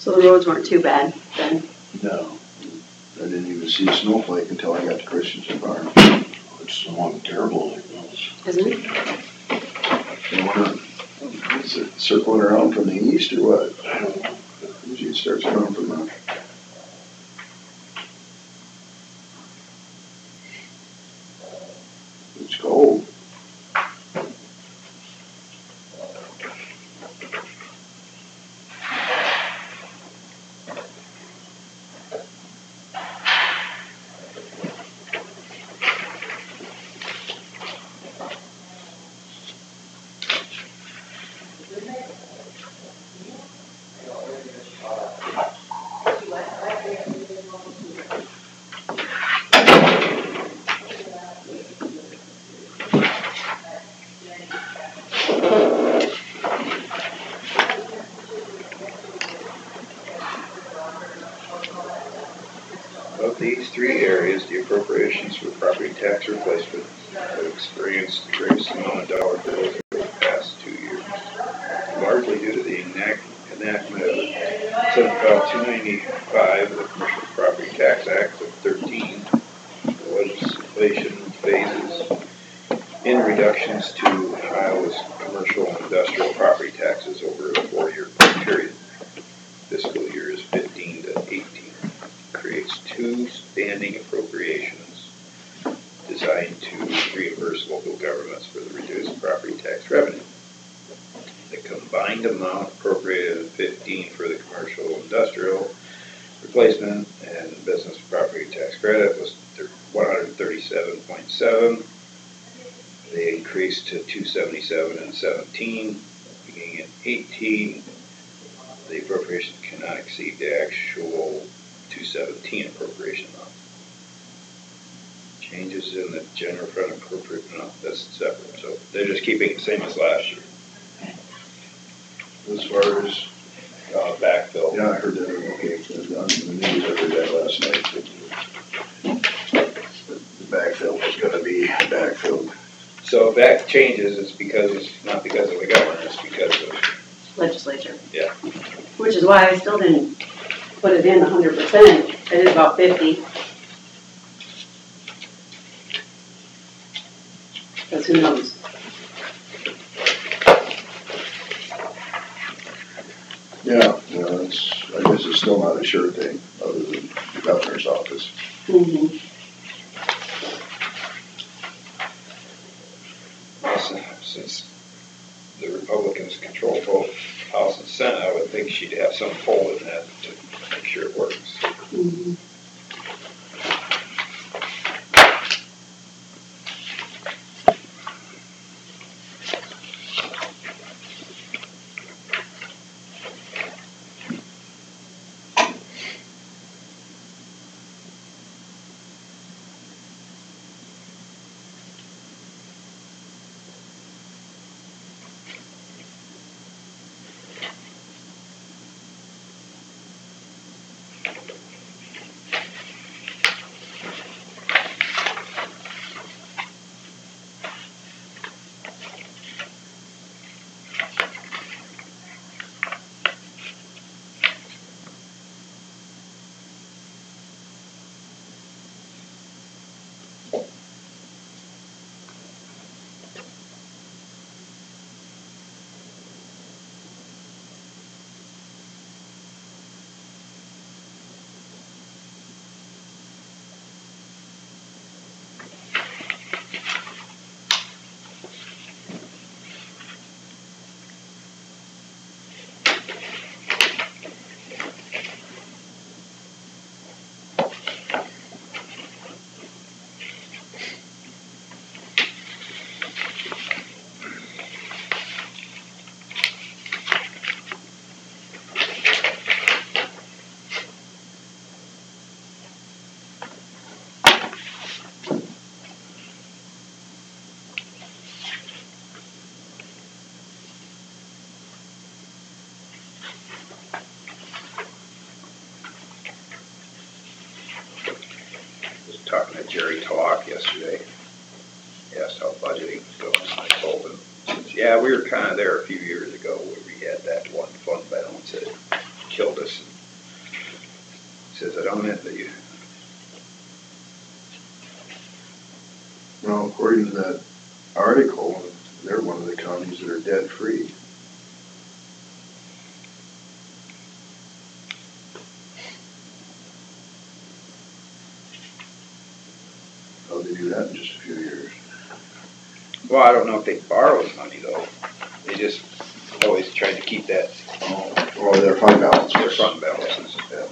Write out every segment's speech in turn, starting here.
So the roads weren't too bad then? No. I didn't even see a snowflake until I got to Christensen Farm. It's snowing terrible like those. Isn't it? And is it circling around from the east or what? I don't know. Usually it starts coming from the... It's cold. Of these three areas, the appropriations for property tax replacement have experienced the greatest amount of dollar bills over the past 2 years, largely due to the enactment of Senate Bill 295, the Commercial Property Tax Act of 13. The legislation phases in reductions to Iowa's commercial and industrial property taxes over a 4-year period. Fiscal years 15 to 18. Creates two standing appropriations designed to reimburse local governments for the reduced property tax revenue. The combined amount appropriated in 15 for the commercial industrial replacement and business property tax credit was 137.7. They increased to 277 in 17. Beginning in 18, the appropriation cannot exceed the actual 217 appropriation amount. Changes in the general fund appropriate amount, that's separate. So they're just keeping it the same as last year. As far as... Backfill. Yeah, I heard that. Okay, on the news, I heard that last night. The backfill was going to be backfilled. So if that changes, it's not because of the governor, it's because of... Legislature. Yeah. Which is why I still didn't put it in 100%. It is about 50. Because who knows? Yeah, I guess it's still not a sure thing, other than the governor's office. Mm-hmm. Since the Republicans control both House and Senate, I would think she'd have some pull in that to make sure it works. Mm-hmm. Talking to Jerry Talk yesterday. He asked how budgeting was going, and I told him, yeah, we were kind of there a few years ago where we had that one fund balance that killed us. And But on it, that you, Well, according to that article, they're one of the counties that are debt-free. How'd they do that in just a few years? well, I don't know if they borrowed money though. They just always tried to keep that, Or their fund balance. their fund balances. Yeah.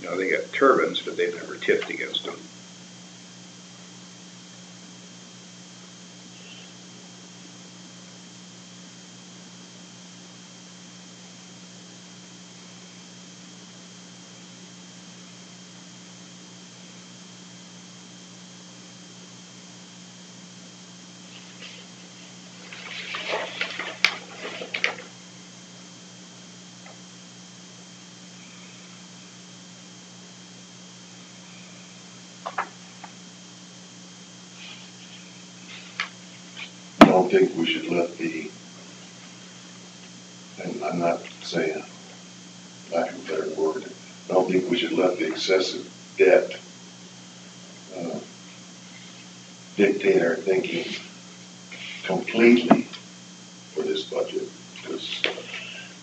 You know, they got turbines, but they've never tipped against them. I don't think we should let the, and I'm not saying, lack of a better word, I don't think we should let the excessive debt dictate our thinking completely for this budget, because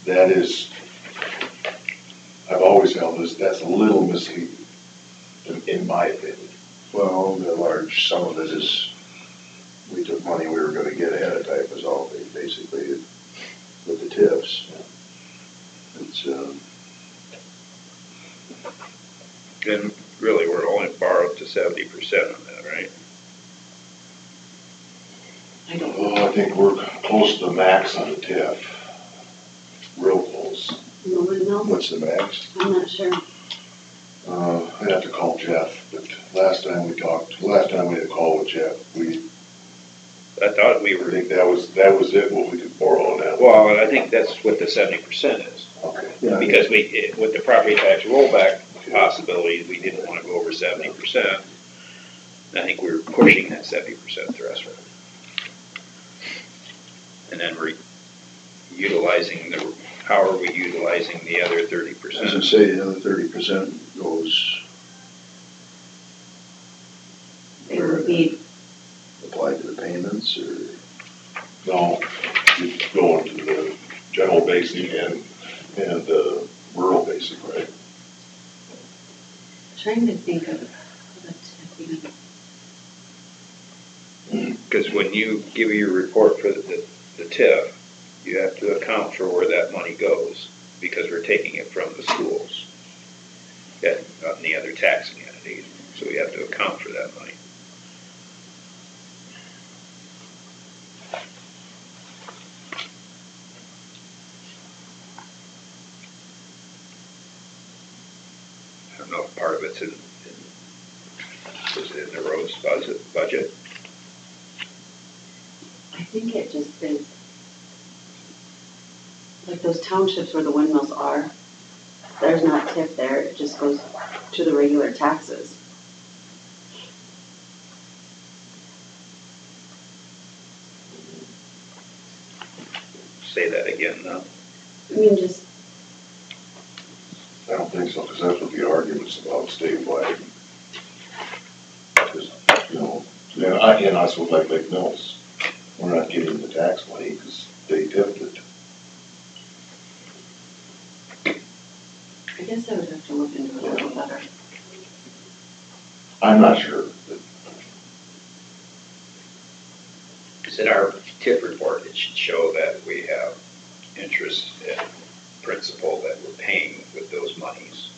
that is, I've always held this, that's a little misleading, in my opinion. Well, the large sum of it is, we took money we were gonna get ahead of time, was all basically with the tips. It's, And really, we're only borrowed to 70% on that, right? I don't know. Oh, I think we're close to the max on the TIF, real close. Nobody knows? what's the max? I'm not sure. I'd have to call Jeff, but last time we had a call with Jeff, I thought we I were, think that was it, what we could borrow on that. well, and I think that's what the 70% is. Okay. Yeah, Because with the property tax rollback possibility, we didn't want to go over 70%. I think we were pushing that 70% threshold. And then we're utilizing how are we utilizing the other As I 30%? say, the other 30% goes, It would be, applied to the payments, or, No, you go into the general basic and the rural basic, right? trying to think of the tipping. Because when you give your report for the TIF, you have to account for where that money goes, because we're taking it from the schools and the other taxing entities, so we have to account for that money. I don't know if part of it's is it in the roads budget? I think it just is, like those townships where the windmills are, there's not tip there, it just goes to the regular taxes. Say that again now. I mean, just, I don't think so, because that's what the argument's about statewide. 'Cause, you know, and I suppose like Lake Mills, we're not getting the tax money because they tipped it. I guess I would have to look into it a little better. I'm not sure, but Because in our TIF report, it should show that we have interest and principal that we're paying with those monies.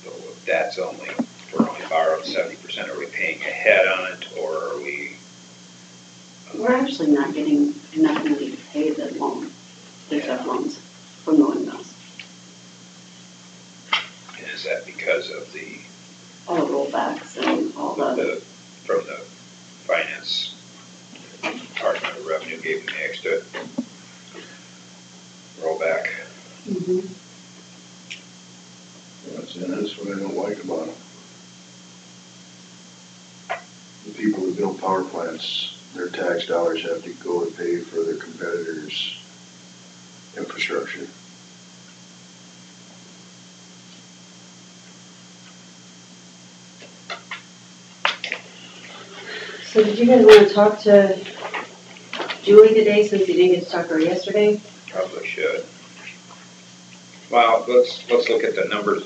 So if that's only, if we're only borrowed 70%, are we paying ahead on it, or are we? We're actually not getting enough money to pay the loan, the TIF loans from the windmills. And is that because of the, All the rollbacks and all the, from the finance department of revenue gave them the extra rollback? Mhm. that's what I don't like about them. The people who build power plants, their tax dollars have to go to pay for their competitors' infrastructure. So did you guys want to talk to Julie today since you didn't get to talk to her yesterday? Probably should. Well, let's look at the numbers.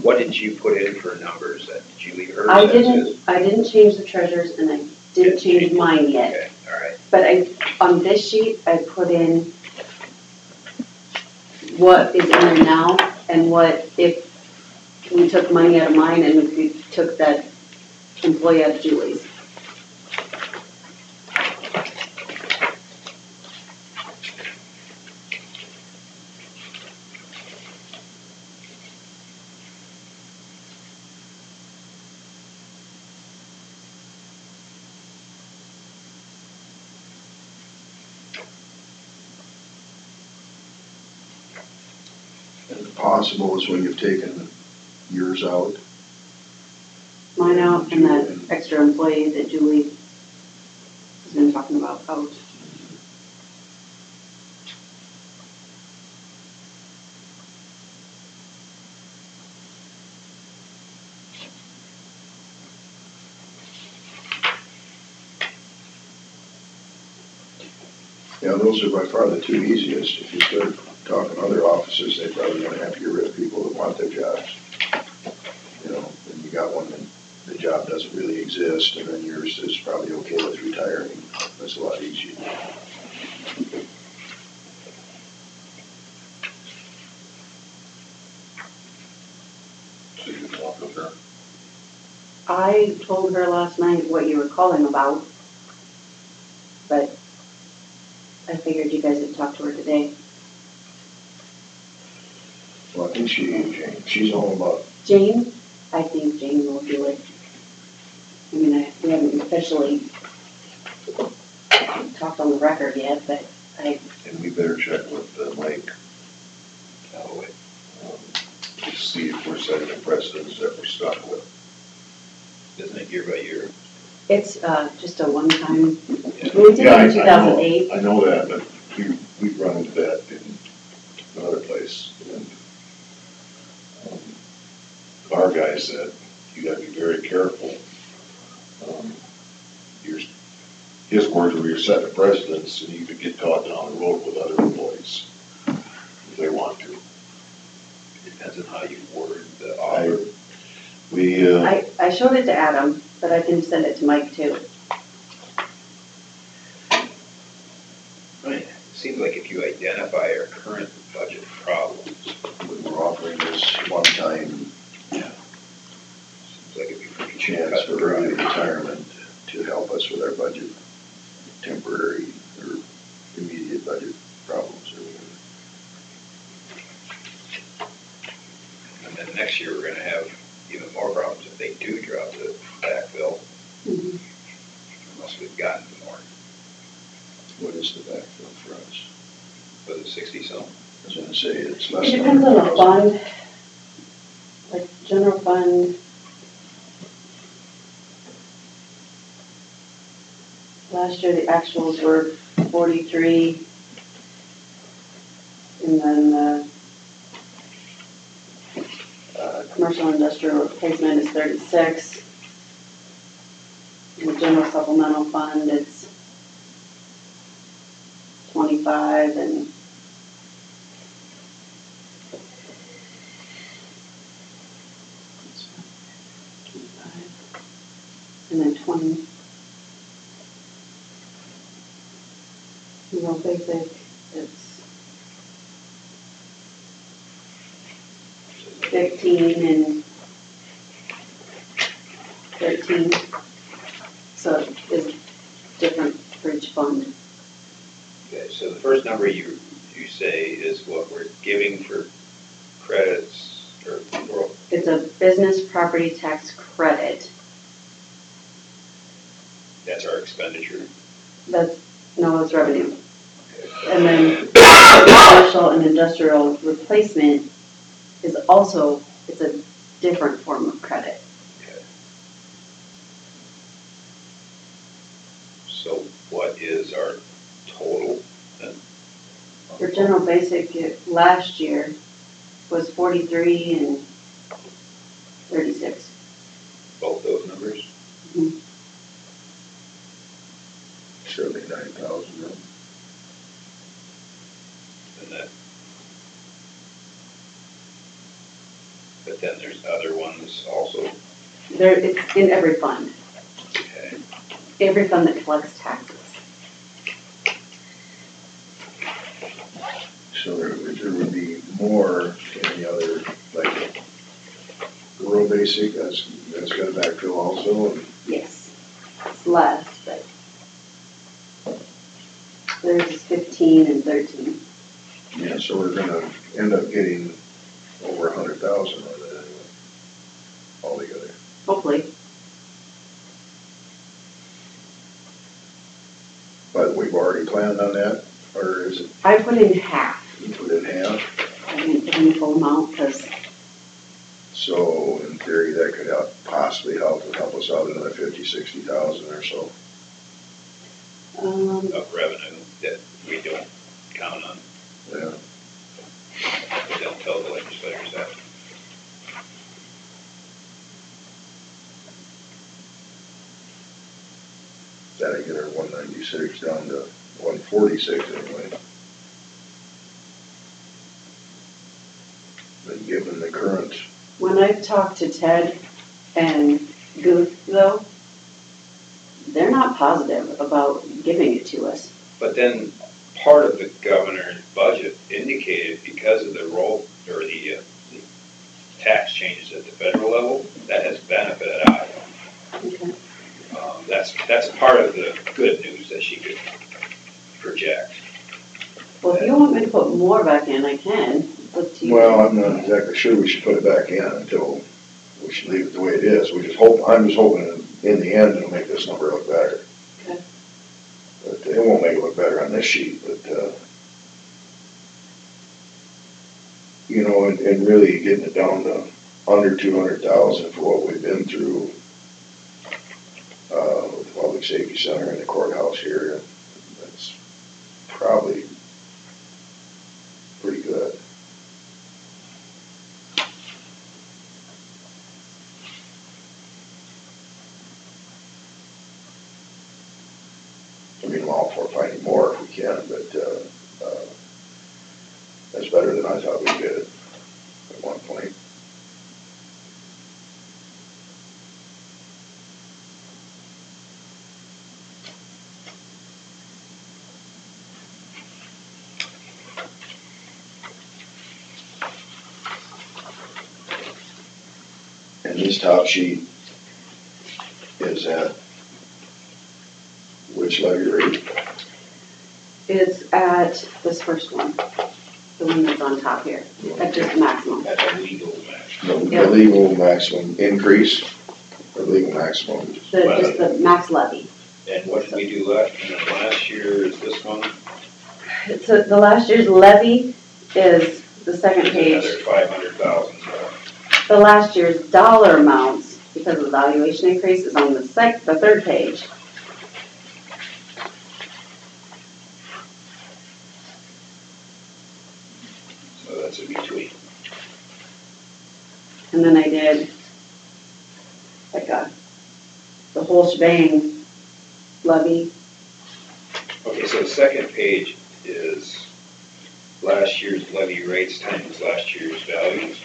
What did you put in for numbers? Did you leave hers I as is? didn't change the treasures and I didn't change mine yet. Okay, all right. But on this sheet, I put in what is in there now and what if we took money out of mine and if we took that employee out of Julie's. Is it possible is when you've taken yours out? Mine out and that extra employee that Julie has been talking about out. Yeah, those are by far the two easiest. If you start talking to other offices, they probably gonna have to get rid of people that want their jobs. You know, and you got one that the job doesn't really exist, and then yours is probably okay with retiring. That's a lot easier. So you talk with her. I told her last night what you were calling about, but I figured you guys had talked to her today. Well, I think she's all about, Jane, I think Jane will do it. I mean, we haven't officially talked on the record yet, but And we better check with Mike Calloway, to see if we're setting a precedence that we're stuck with. Isn't it year by year? it's just a one-time, Yeah. we did Yeah, it in 2008. I know that, but we've run into that in another place. And our guy said, you gotta be very careful. His words were, you're setting a precedence and you could get caught down the road with other employees if they want to. Depends on how you word the offer. I showed it to Adam, but I can send it to Mike too. I mean, it seems like if you identify our current budget problems, when we're offering this one-time seems like it'd be pretty chance cut for and early dry. retirement to help us with our budget, temporary or immediate budget problems or whatever. And then next year, we're gonna have even more problems if they do drop the backfill, Mhm. unless we've gotten more. What is the backfill for us? Was it 60-some? I was gonna say, it's less It than depends on the 100,000. fund, like general fund. Last year, the actuals were 43. And then commercial and industrial replacement is 36. In the general supplemental fund, it's 25 and and then 20. Real basic, it's 15 and 13. So it's different for each fund. Okay, so the first number you say is what we're giving for credits, or, It's a business property tax credit. that's our expenditure. No, it's revenue. And then commercial and industrial replacement is also, it's a different form of credit. Okay. So what is our total then? For general basic, last year was 43 and 36. Both those numbers? Mhm. 79,000. And that. But then there's other ones also, It's in every fund, okay, every fund that collects taxes. So there would be more in the other, like, rural basic, that's got a backfill also, and Yes, it's less, but there's 15 and 13. yeah, so we're gonna end up getting over 100,000 on that anyway, altogether. Hopefully. But we've already planned on that, or is it, I put in half. you put in half? I didn't put in the full amount because So in theory, that could possibly help us out another 50, 60,000 or so. of revenue that we don't count on, Yeah, we don't tell the legislators that. that'd get our 196 down to 146 anyway. But given the current, when I've talked to Ted and Guth, though, they're not positive about giving it to us. But then part of the governor's budget indicated because of the roll, or the tax changes at the federal level, that has benefited Iowa. Okay. That's part of the good news that she could project. Well, if you want me to put more back in, I can. It's up to you. well, I'm not exactly sure we should put it back in until, we should leave it the way it is. I'm just hoping in the end it'll make this number look better. Okay. But it won't make it look better on this sheet, but, you know, and really getting it down to under 200,000 for what we've been through, with the Public Safety Center and the courthouse here, that's probably pretty good. I mean, I'm all for finding more if we can, but, that's better than I thought we did at one point. And this top sheet is at which levy rate? It's at this first one, the one that's on top here, at just the maximum. That's a legal match. The Yep. legal maximum increase, or legal maximum? Just the max levy. And what did we do last year, is this one? So the last year's levy is the second page. Another 500,000, so. The last year's dollar amounts, because of the valuation increase, is on the third page. So that's in between. And then I did like the whole shebang levy. Okay, so the second page is last year's levy rates times last year's values.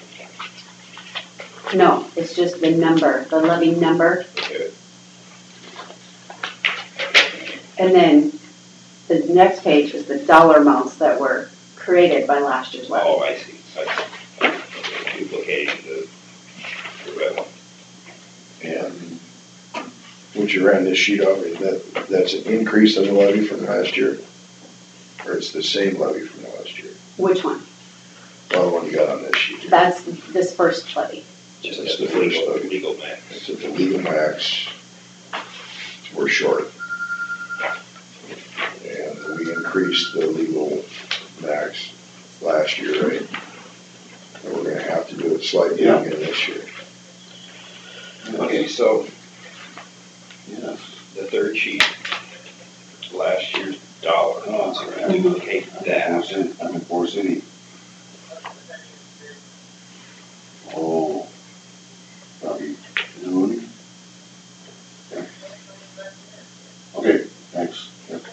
No, it's just the number, the levy number. Okay. And then the next page is the dollar amounts that were created by last year's levy. Oh, I see. Okay. Duplicating the revenue. And what you ran this sheet off, that's an increase in the levy from last year? Or it's the same levy from last year? Which one? Well, the one you got on this sheet. That's this first levy. Just That's as the the first legal, levy. legal max. It's at the legal max. We're short. And we increased the legal max last year, right? And we're gonna have to do it slightly Yeah. again this year. Okay, so Yes. the third sheet, last year's dollar amounts, we're gonna duplicate that. I'm in Forest City. Oh, probably, is it Mooney? Okay. Okay, thanks. Yep.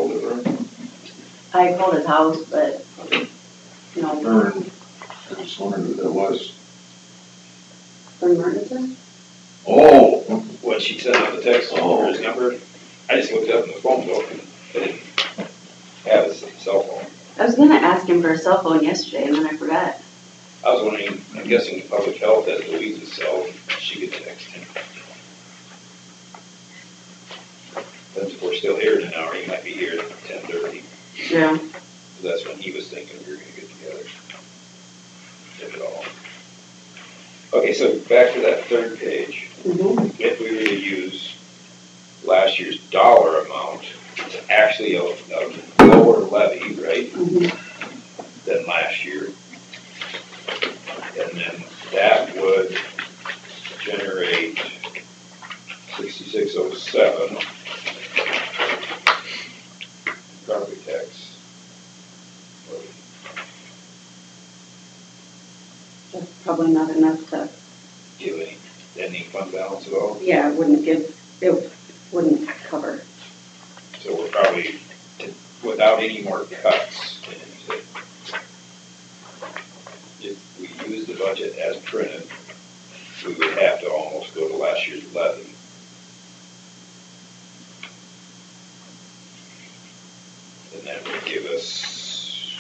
called it, right? I called his house, but, no, Vern, I was wondering who that was. Vern Martinson? Oh, When she sent out the text for his number, I just looked up in the phone book and I didn't have his cell phone. I was gonna ask him for a cell phone yesterday, and then I forgot. I was wondering, I'm guessing public health has Louise's cell, she could text him. But if we're still here in an hour, he might be here at 10:30. Yeah. That's when he was thinking we were gonna get together. If at all. Okay, so back to that third page. Mm-hmm. If we were to use last year's dollar amount, it's actually a lower levy, right, Mm-hmm. than last year. And then that would generate 6607 property tax. That's probably not enough to, Give any ending fund balance at all? yeah, it wouldn't cover. So we're probably, without any more cuts in anything, if we use the budget as printed, we would have to almost go to last year's levy. And that would give us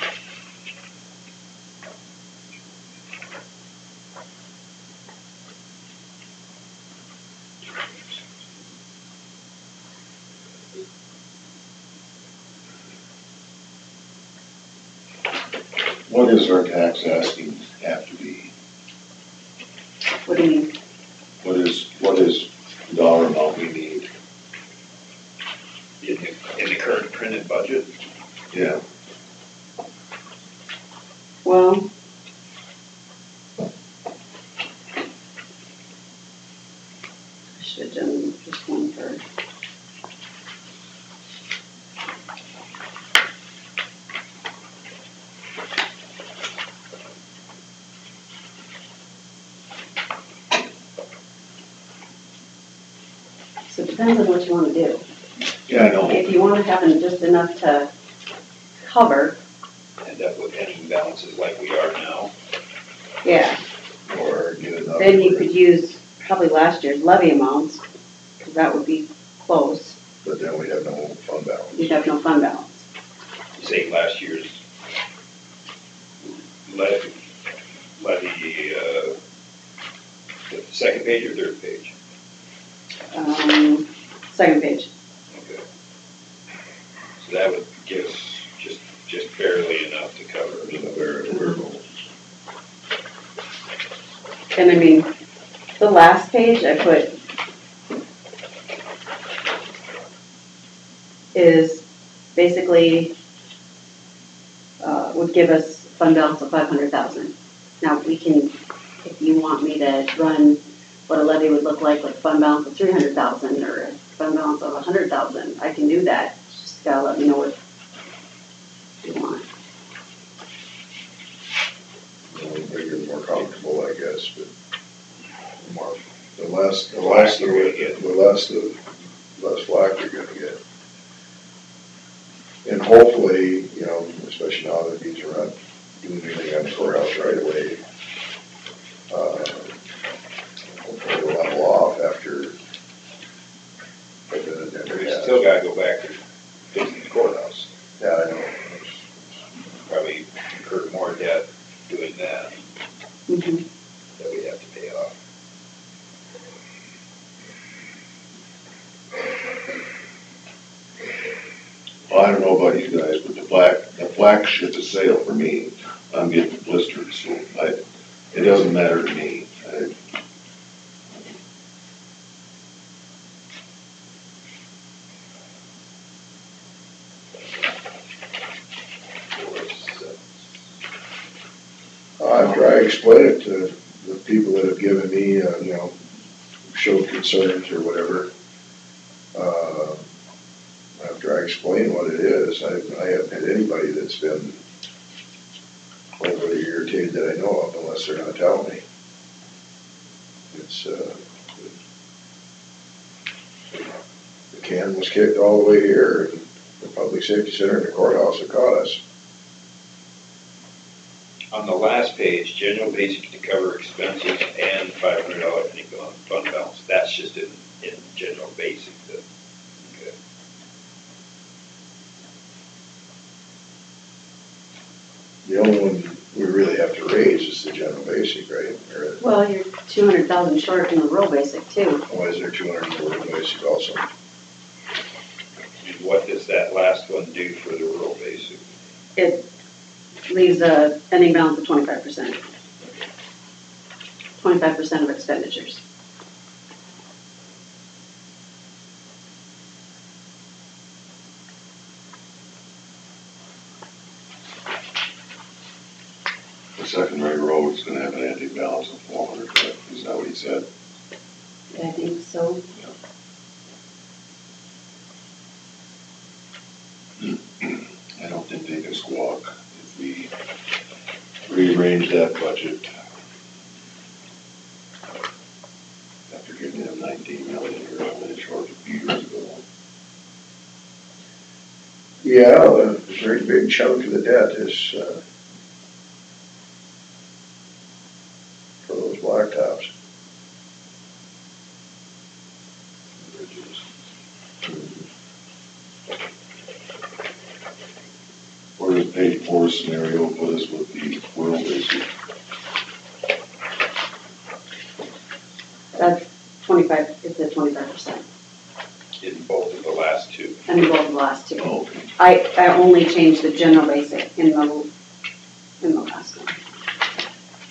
what is our tax asking have to be? What do you mean? What is the dollar amount we need? in the current printed budget. Yeah, Well, I should have done just one first. So it depends on what you want to do. yeah, I know. If you want to have just enough to cover, End up with ending balances like we are now. yeah, Or get enough. then you could use probably last year's levy amounts, because that would be close. But then we'd have no fund balance. You'd have no fund balance. You say last year's levy, the second page or third page? Second page. Okay. So that would give us just barely enough to cover. There's a variable. And I mean, the last page I put is basically, would give us fund balance of 500,000. Now, we can, if you want me to run what a levy would look like with fund balance of 300,000 or a fund balance of 100,000, I can do that. Just gotta let me know what you want. Bigger, more comfortable, I guess, but More the less you're gonna get. the less flack you're gonna get. And hopefully, especially now that these are not doing anything on the courthouse right away, hopefully it'll level off after. But then it never We has. still gotta go back to fixing the courthouse. Yeah, I know. Probably incur more debt doing that Mm-hmm. that we have to pay off. Well, I don't know about you guys, but the black ship's a sail for me. I'm getting blisters, so it doesn't matter to me. After I explain it to the people that have given me, showed concerns or whatever, after I explain what it is, I haven't had anybody that's been overly irritated that I know of, unless they're gonna tell me. It's, the can was kicked all the way here, and public safety center and the courthouse that caught us. On the last page, general basic to cover expenses and $500 fund balance, that's just in general basic, okay. The only one we really have to raise is the general basic, right? Or, Well, you're 200,000 short in the rural basic too. why is there 200 in the rural basic also? And what does that last one do for the rural basic? It leaves a ending balance of 25%. 25% of expenditures. The secondary road's gonna have an ending balance of 400, correct? Is that what he said? I think so. I don't think they can squawk if we rearrange that budget. After giving them 19 million or how many short a few years ago. Yeah, a very big chunk of the debt is, for those blacktops. Where does page 4 scenario put us with the rural basic? That's 25, it's at 25%. In both of the last two. And both of the last two. Oh, okay. I only changed the general basic in the last one.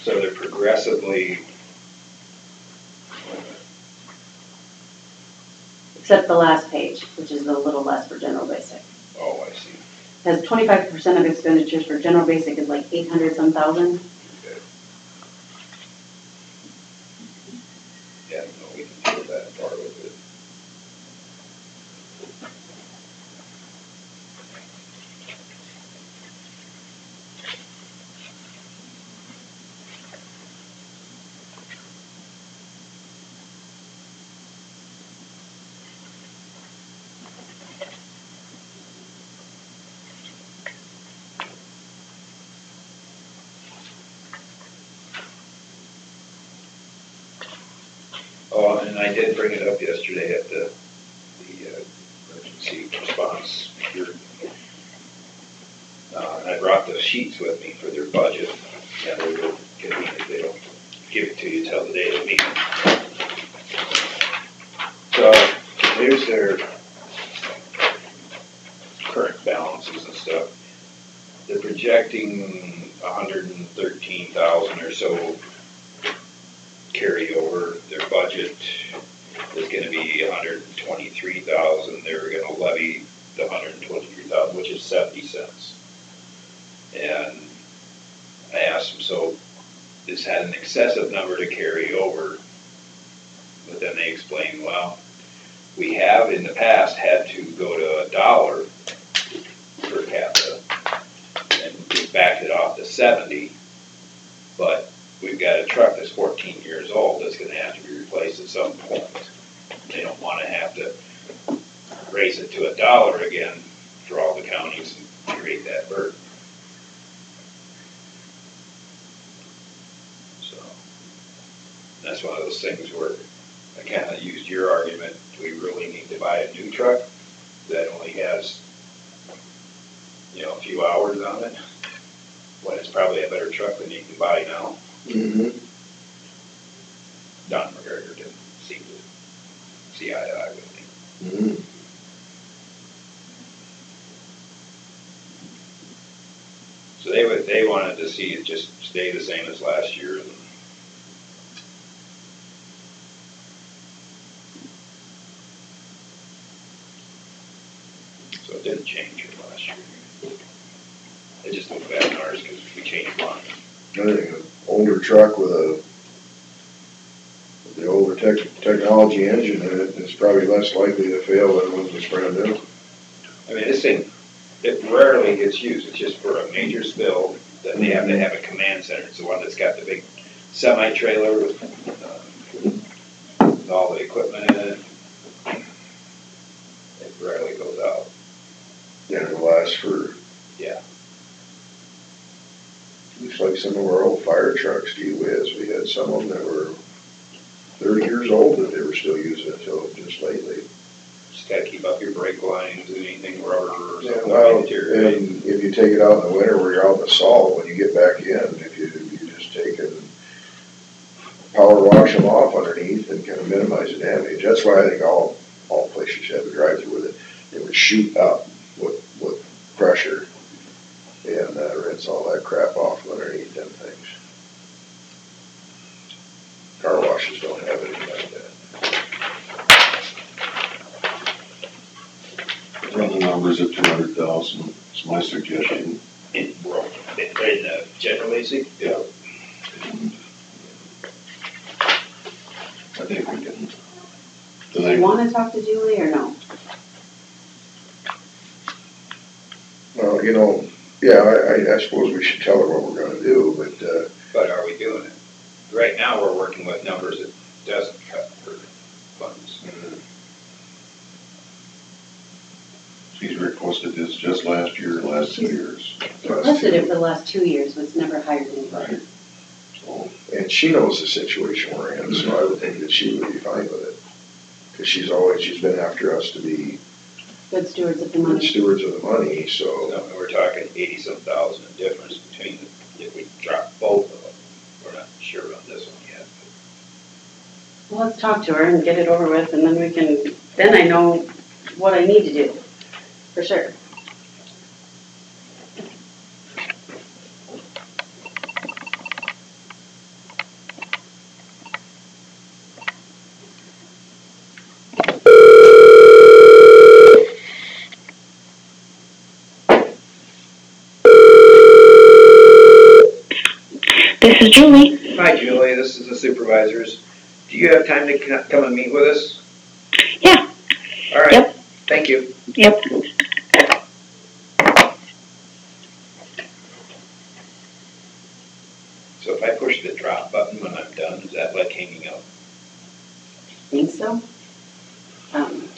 So they're progressively, Except the last page, which is a little less for general basic. oh, I see. Has 25% of expenditures for general basic is like 800 some thousand. Okay. Yeah, no, we can do that part of it. Oh, and I did bring it up yesterday at the emergency response hearing. I brought the sheets with me for their budget, and they will they don't give it to you till the day of the meeting. So here's their current balances and stuff. They're projecting 113,000 or so carryover. Their budget is gonna be 123,000. They're gonna levy the 123,000, which is 70 cents. And I asked them, so this had an excessive number to carry over, but then they explained, well, we have in the past had to go to $1 per capita, and we backed it off to 70, but we've got a truck that's 14 years old that's gonna have to be replaced at some point. They don't wanna have to raise it to $1 again for all the counties and create that burden. So, that's one of those things where I kinda used your argument, do we really need to buy a new truck that only has, a few hours on it? When it's probably a better truck than you can buy now. Mm-hmm. Don McGregor didn't seem to see eye to eye with me. Mm-hmm. So they wanted to see it just stay the same as last year. So it didn't change from last year. It just looked bad in ours because we changed one. I think an older truck with the older technology engine in it is probably less likely to fail than one that's brand new. I mean, this thing, it rarely gets used. It's just for a major spill that they have to have a command center. It's the one that's got the big semi-trailer with all the equipment in it. It rarely goes out. then it'll last for. Yeah. Looks like some of our old fire trucks, gee whiz, we had some of them that were 30 years old that they were still using it until just lately. Just gotta keep up your brake lines and anything rubber or Yeah, something well, like deteriorate. and if you take it out in the winter where you're out in the salt, when you get back in, if you just take and power wash them off underneath and kind of minimize the damage. That's why I think all places should have a drive-through with it. It would shoot up with pressure and rinse all that crap off underneath them things. Car washes don't have anything like that. Run the numbers at 200,000, it's my suggestion. In general basic? Yeah. I think we can. Do you wanna talk to Julie or no? Well, you know, yeah, I suppose we should tell her what we're gonna do, but, But are we doing it? Right now, we're working with numbers that doesn't cut for funds. She's requested this just last year, last 2 years. Requested it for the last 2 years, but it's never hired anybody. So, and she knows the situation we're in, so I would think that she would be fine with it. Cause she's been after us to be Good stewards of the good money. stewards of the money, so. So we're talking 80-some thousand in difference between if we drop both of them. We're not sure on this one yet. Well, let's talk to her and get it over with, and then I know what I need to do, for sure. This is Julie. Hi, Julie, this is the supervisors. Do you have time to come and meet with us? Yeah. All right. Yep. Thank you. Yep. So if I push the drop button when I'm done, is that like hanging up? Think so?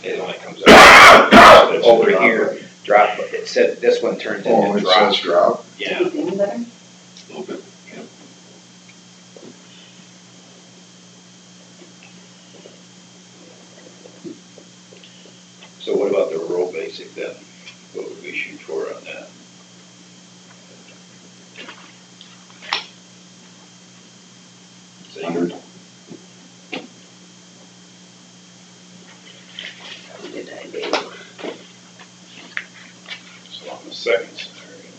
It only comes up. It's over Drop here, drop, it said, this one turns Oh, into it drop. says drop. Yeah. Is it feeling better? a little bit, yeah. So what about the rural basic then? What would we shoot for on that? Say, 100. What did I do? so on the second scenario.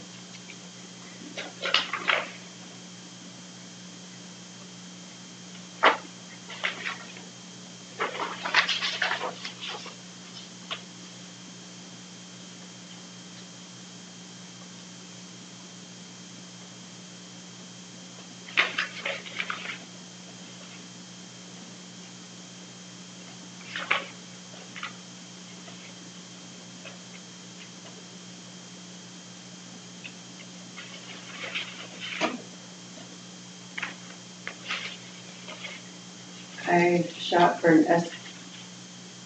I shot for an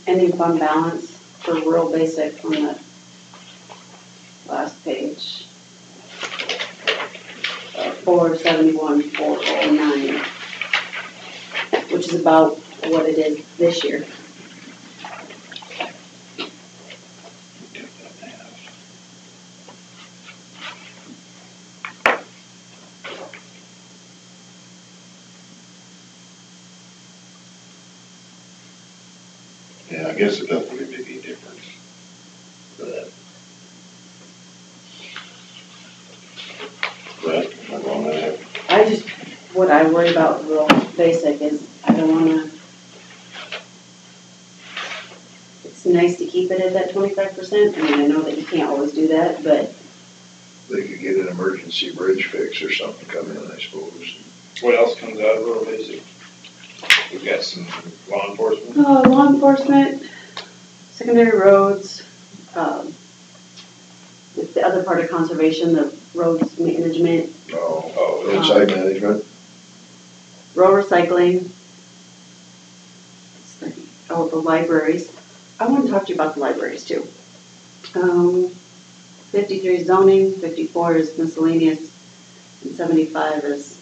ending fund balance for rural basic on the last page. 471,409, which is about what it is this year. Yeah, I guess it doesn't really make any difference. Right, am I wrong on that? What I worry about rural basic is I don't wanna, it's nice to keep it at that 25%. I mean, I know that you can't always do that, but They could get an emergency bridge fix or something come in, I suppose. What else comes out of rural basic? We've got some law enforcement. law enforcement, secondary roads, with the other part of conservation, the roads management, Oh, roadside management. road recycling. The libraries. I want to talk to you about the libraries too. 53 is zoning, 54 is miscellaneous, and 75 is,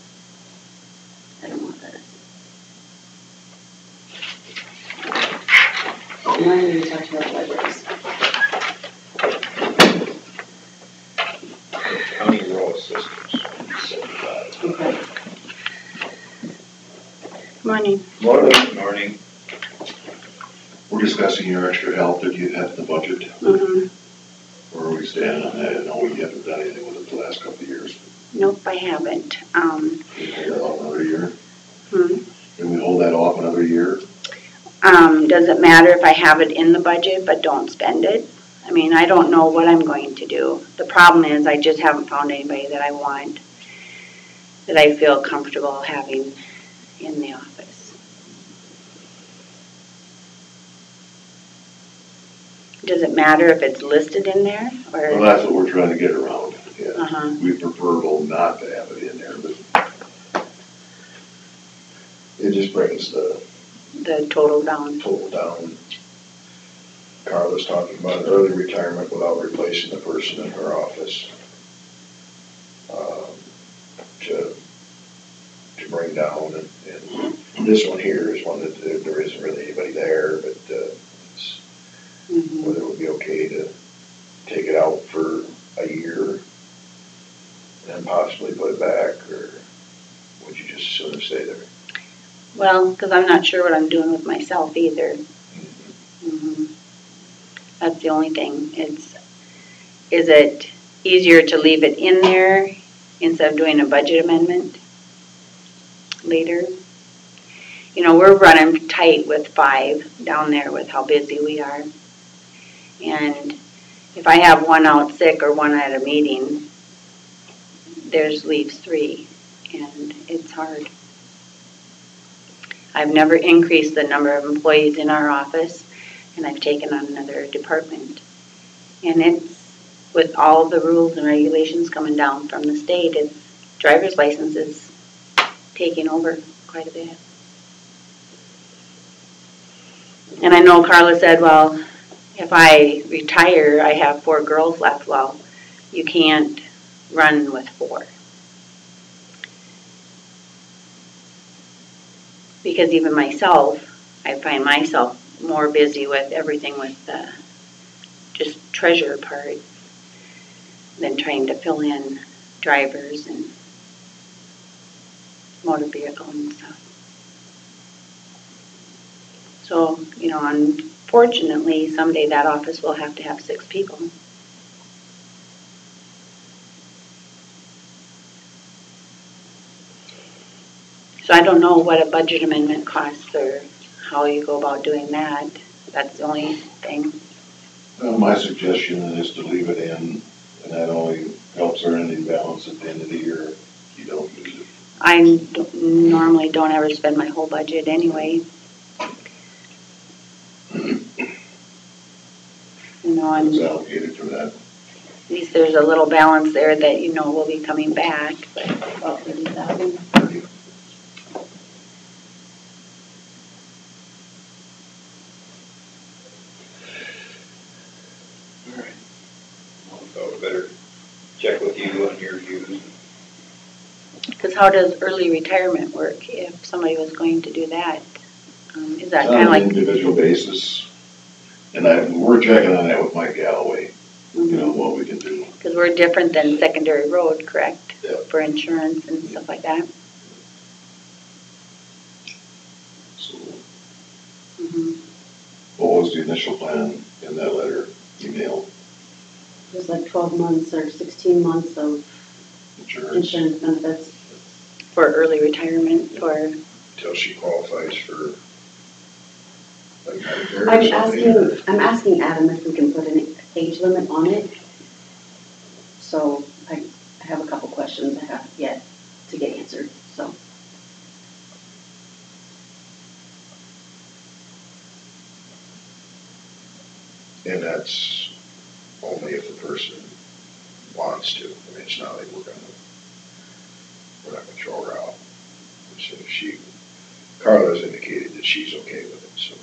I don't know what that is. Mine is talking about libraries. County roll systems, 75. Okay. Morning. Morning. We're discussing your extra help that you had in the budget. Mm-hmm. Where are we standing on that? I know we haven't done anything with it the last couple of years. Nope, I haven't. Can we hold that off another year? Hmm. Can we hold that off another year? Does it matter if I have it in the budget but don't spend it? I mean, I don't know what I'm going to do. The problem is I just haven't found anybody that I want, that I feel comfortable having in the office. Does it matter if it's listed in there Well, or? that's what we're trying to get around, yeah. Uh-huh. We prefer not to have it in there, but It just brings the The total down. total down. Carla's talking about early retirement without replacing the person in her office. To bring down, and this one here is one that there isn't really anybody there, but it's Mm-hmm. whether it would be okay to take it out for a year and possibly put it back, or would you just as soon as stay there? Well, because I'm not sure what I'm doing with myself either. Mm-hmm. That's the only thing. Is it easier to leave it in there instead of doing a budget amendment later? You know, we're running tight with 5 down there with how busy we are. And if I have one out sick or one at a meeting, there's leaves 3, and it's hard. I've never increased the number of employees in our office, and I've taken on another department. And it's, with all the rules and regulations coming down from the state, it's driver's license is taking over quite a bit. And I know Carla said, well, if I retire, I have 4 girls left. Well, you can't run with 4. Because even myself, I find myself more busy with everything with the just treasurer part than trying to fill in drivers and motor vehicle and stuff. So, you know, unfortunately, someday that office will have to have 6 people. So I don't know what a budget amendment costs or how you go about doing that. That's the only thing. well, my suggestion is to leave it in, and that only helps our ending balance at the end of the year. You don't use it. I normally don't ever spend my whole budget anyway. You know, It's and allocated for that. at least there's a little balance there that you know will be coming back. But About 30,000. So we better check with you on your views. because how does early retirement work if somebody was going to do that? Is that It's kind of on an like, individual basis, and we're checking on that with Mike Galloway, you know, what we can do. because we're different than secondary road, correct? Yeah. For insurance and stuff like that. So Mm-hmm. what was the initial plan in that letter, email, It was like 12 months or 16 months of insurance? insurance benefits. For early retirement or, Till she qualifies for like Medicare or something. I'm asking Adam if we can put an age limit on it. So I have a couple questions I have yet to get answered, so. And that's only if the person wants to. I mean, it's not like we're not gonna throw her out. So if Carla's indicated that she's okay with it, so.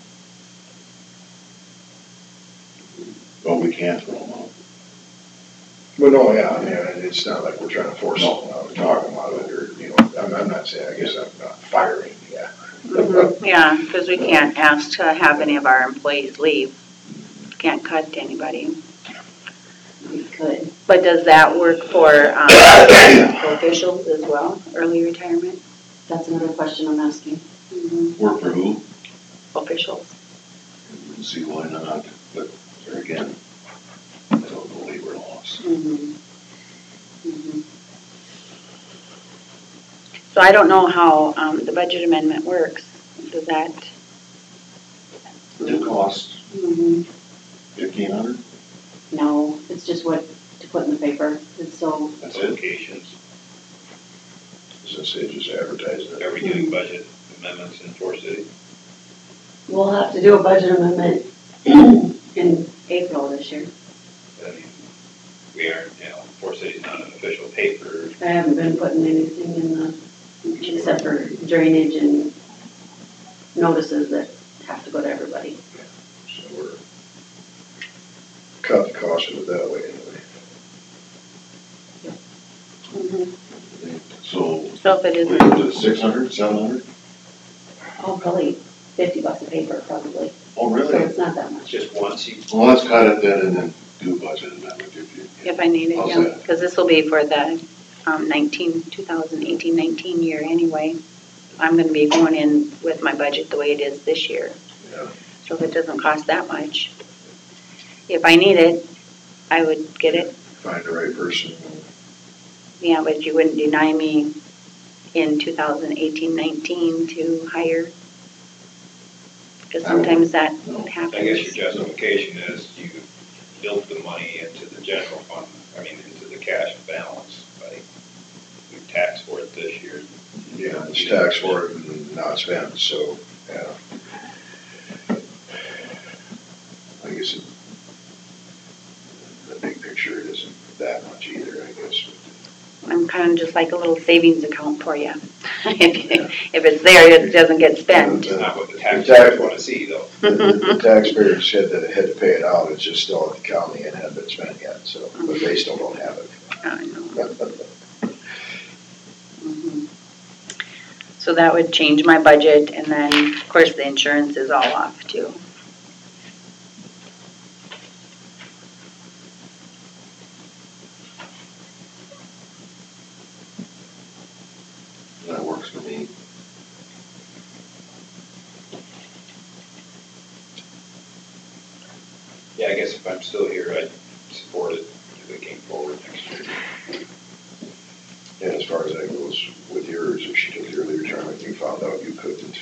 Well, we can't throw them out. Well, no, yeah, I mean, it's not like we're trying to force someone out or talk them out of it, or, you know, I'm not saying, I guess I'm not firing, yeah. Yeah, because we can't ask to have any of our employees leave. Can't cut anybody. We could. But does that work for officials as well, early retirement? That's another question I'm asking. Work for who? Officials. See why not, but there again, I don't know labor laws. So I don't know how the budget amendment works. Does that? It costs Mhm. 1,500? No, it's just what to put in the paper. It's so, That's it? Publications, As I say, just advertise it. are we doing budget amendments in Forest City? we'll have to do a budget amendment in April this year. I mean, we aren't, you know, Forest City's not an official paper. I haven't been putting anything in the, except for drainage and notices that have to go to everybody. So we're cut the cost of it that way anyway. So, So if it what isn't, is it, 600, 700? Oh, probably $50 a paper, probably. Oh, So really? it's not that much. Just once you, Well, let's cut it then and then do budget amendment if you. if I need it, How's yeah, that? because this will be for the 2018-19 year anyway. I'm going to be going in with my budget the way it is this year. Yeah. So if it doesn't cost that much, if I need it, I would get it. Find the right person. Yeah, but you wouldn't deny me in 2018-19 to hire? Because sometimes that No. happens. I guess your justification is you built the money into the general fund, I mean, into the cash balance, right? You taxed for it this year. Yeah, it's taxed for it and not spent, so, yeah. I guess the big picture, it isn't that much either, I guess. I'm kind of just like a little savings account for you. If it's there, it doesn't get spent. It's not what the taxpayers want to see, though. The taxpayer said that it had to pay it out, it's just still at the county and hadn't been spent yet, so, but they still don't have it. I know. Mhm. So that would change my budget, and then, of course, the insurance is all off too. That works for me. Yeah, I guess if I'm still here, I'd support it if it came forward next year. And as far as that goes with yours, if she took the early retirement, you found out you couldn't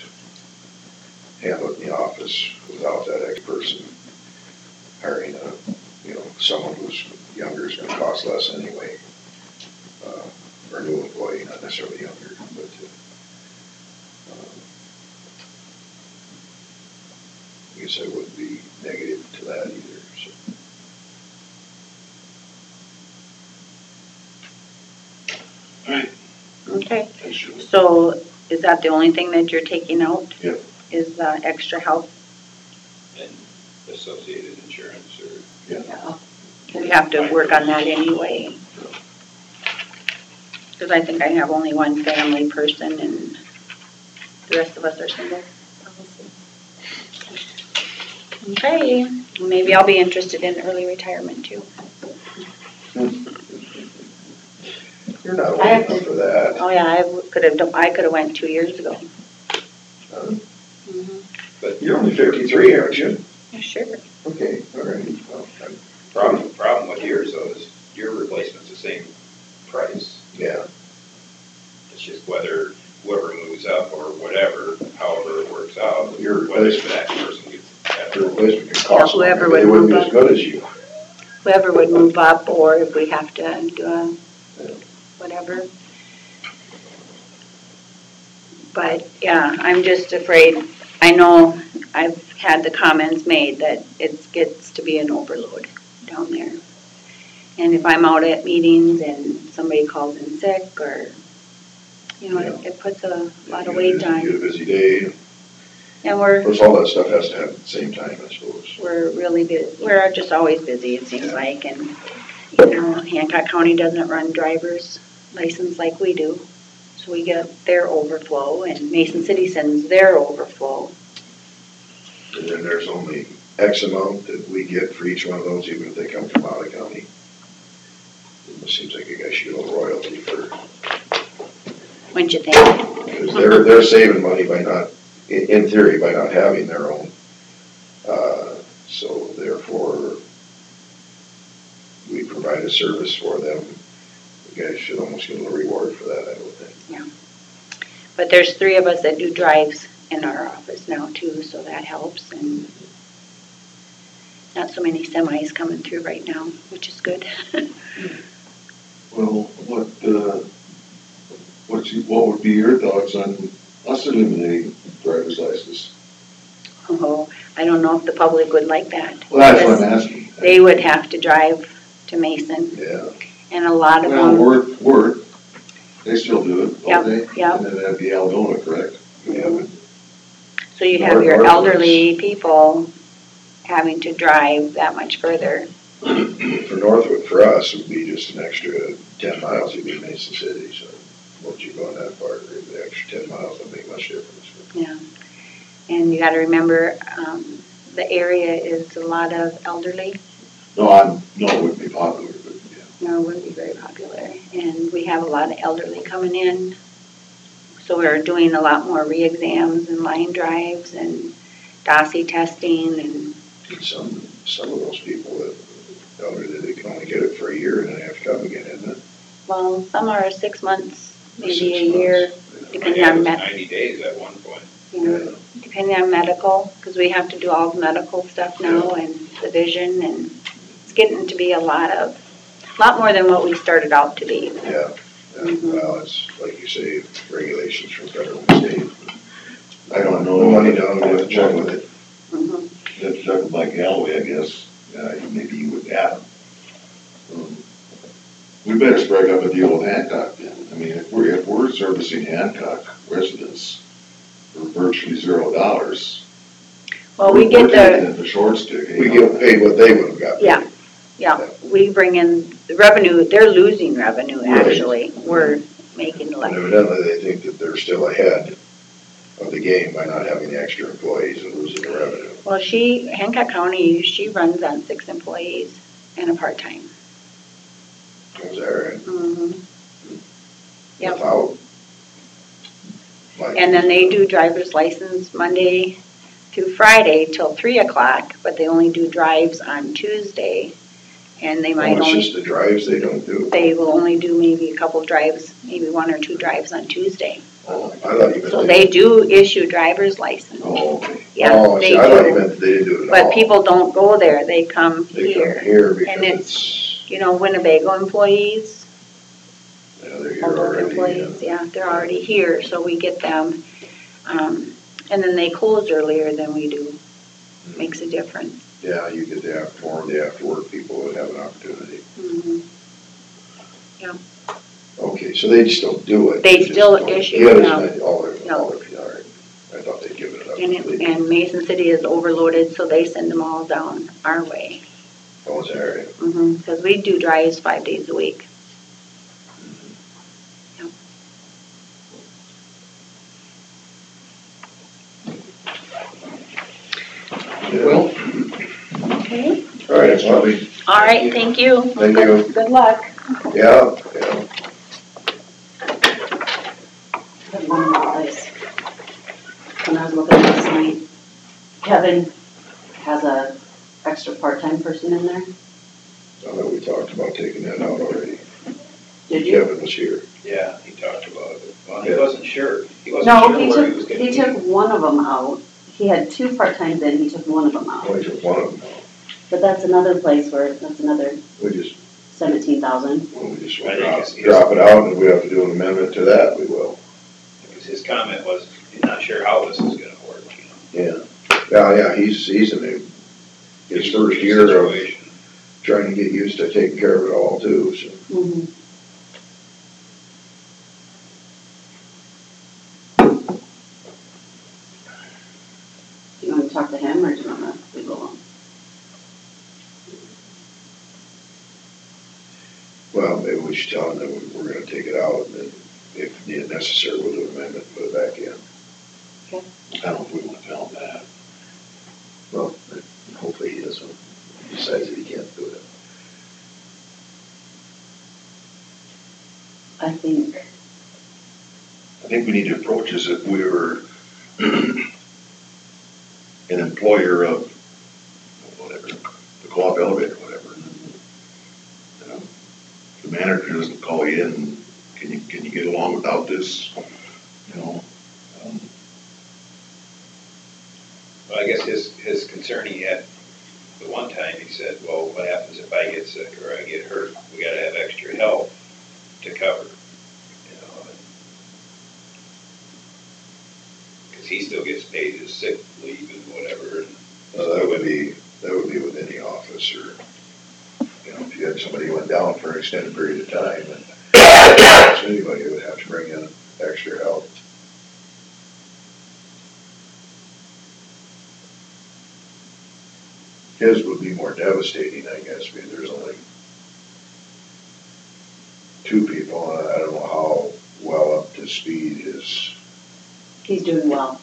handle it in the office without that ex-person, hiring someone who's younger is gonna cost less anyway. Or a new employee, not necessarily younger, but, I guess I wouldn't be negative to that either, so. Okay, That's true. so is that the only thing that you're taking out? Yep. Is the extra health? And associated insurance or. Yeah. We have to work on that anyway. Because I think I have only one family person and the rest of us are single. Okay, maybe I'll be interested in early retirement too. You're not old I have enough to- for that. Oh yeah, I could have went 2 years ago. You're only 53, aren't you? Yeah, sure. Okay, all right. Well, Problem with yours though is your replacement's the same price. yeah, It's just whether whoever moves up or whatever, however it works out, Your whether replacement. that person gets better. your replacement can cost more, whoever but they would wouldn't be move as up. good as you. Whoever would move up, or if we have to do a whatever. But yeah, I'm just afraid, I know I've had the comments made that it gets to be an overload down there. And if I'm out at meetings and somebody calls in sick or, it puts a lot of weight You had a on. busy day. And Of we're course, all that stuff has to happen at the same time, I suppose. really busy, we're just always busy, it seems like, and You know, Hancock County doesn't run driver's license like we do. So we get their overflow, and Mason City sends their overflow. And then there's only X amount that we get for each one of those, even if they come from out of county. It seems like you guys should go royalty for, Wouldn't you think? because they're saving money by not, in theory, by not having their own. So therefore, we provide a service for them. You guys should almost get a little reward for that, I would think. But there's 3 of us that do drives in our office now too, so that helps, and not so many semis coming through right now, which is good. Well, what would be your thoughts on us eliminating driver's license? Oh, I don't know if the public would like that. Well, that's what I'm asking. They would have to drive to Mason, Yeah, and a lot of Well, them, Worth, they still do it, Yep, don't they? yep. And then that'd be Algona, correct? yeah, so you have your North- elderly people having to drive that much further. for Northwood, for us, it would be just an extra 10 miles, you'd be in Mason City, so once you go on that part, the extra 10 miles don't make much difference. Yeah, and you gotta remember, the area is a lot of elderly. No, it wouldn't be popular, but yeah. No, it wouldn't be very popular, and we have a lot of elderly coming in. So we're doing a lot more re-exams and line drives and DOSI testing, and And some of those people that elderly, they can only get it for a year and then they have to come again, isn't it? well, some are 6 months, maybe 6 a year, months. depending Yeah, it on was med, 90 days at one point. you know, depending on medical, because we have to do all the medical stuff now and the vision, and it's getting to be a lot more than what we started out to be. Yeah, Mhm. well, it's like you say, regulations from federal and state. I don't know. The money down, we have to check with it. Mhm. That's check with Mike Galloway, I guess, maybe you would add. We better strike up a deal with Hancock then. I mean, if we're servicing Hancock residents for virtually $0. Well, we get We're taking the, it the short stick. We get paid what they would have got. paid. Yeah. we bring in the revenue, they're losing revenue, Right. actually. We're making And like, evidently, they think that they're still ahead of the game by not having the extra employees and losing the revenue. well, Hancock County, she runs on 6 employees and a part-time. Was that right? Mhm. Yep. Without. Like- And then they do driver's license Monday through Friday till 3 o'clock, but they only do drives on Tuesday. And they Oh, might it's only, just the drives they don't do. they will only do maybe a couple drives, maybe 1 or 2 drives on Tuesday. Oh, I thought you meant. So they do issue driver's license. Oh, okay. Yeah, Oh, they see, I thought you do. meant that they didn't do it at all. But people don't go there, they come They come here. here because And it's, You know, Winnebago employees, yeah, they're here all those already. employees, yeah, they're already here, so we get them. And then they close earlier than we do, makes a difference. Yeah, you get the after work people would have an opportunity. Mhm. Okay, so they still do it. They just still don't issue, give us no. all their, No. all right. I thought they'd given it up. And Mason City is overloaded, so they send them all down our way. Oh, is that right? Because we do drives 5 days a week. Yeah. Well, Okay. All right, it's lovely. All right, thank you. Thank you. Good luck. Yeah, yeah. Put one more place. When I was looking last night, Kevin has a extra part-time person in there. I know we talked about taking that out already. Did you? Kevin was here. Yeah, he talked about it. Well, he Yeah. wasn't sure. He wasn't No, sure he where he was took, gonna he be. took one of them out. He had 2 part-times in, he took one of them out. Only took one of them out. But that's another place where, that's another We just, 17,000. when we just I think it's- drop it out, and if we have to do an amendment to that, we will. Because his comment was, he's not sure how this is gonna work, you know. Yeah, he's in his first year of Situation. trying to get used to taking care of it all too, so. Mhm. Do you want to talk to him, or do you want to leave it alone? we should tell them that we're gonna take it out, and then if necessary, we'll do an amendment, and put it back in. I don't know if we want to tell them that. Well, hopefully he doesn't, decides that he can't do it. I think, I think we need to approach as if we were an employer of whatever, the co-op elevator, whatever. You know, the manager doesn't call you in, can you get along without this? You know, Well, I guess his concern he had, the one time he said, well, what happens if I get sick or I get hurt? We gotta have extra help to cover, you know. Cause he still gets paid his sick leave and whatever, and That would be with any office, or, you know, if you had somebody who went down for an extended period of time, and anybody would have to bring in extra help. His would be more devastating, I guess, because there's only 2 people, and I don't know how well up to speed his. he's doing well.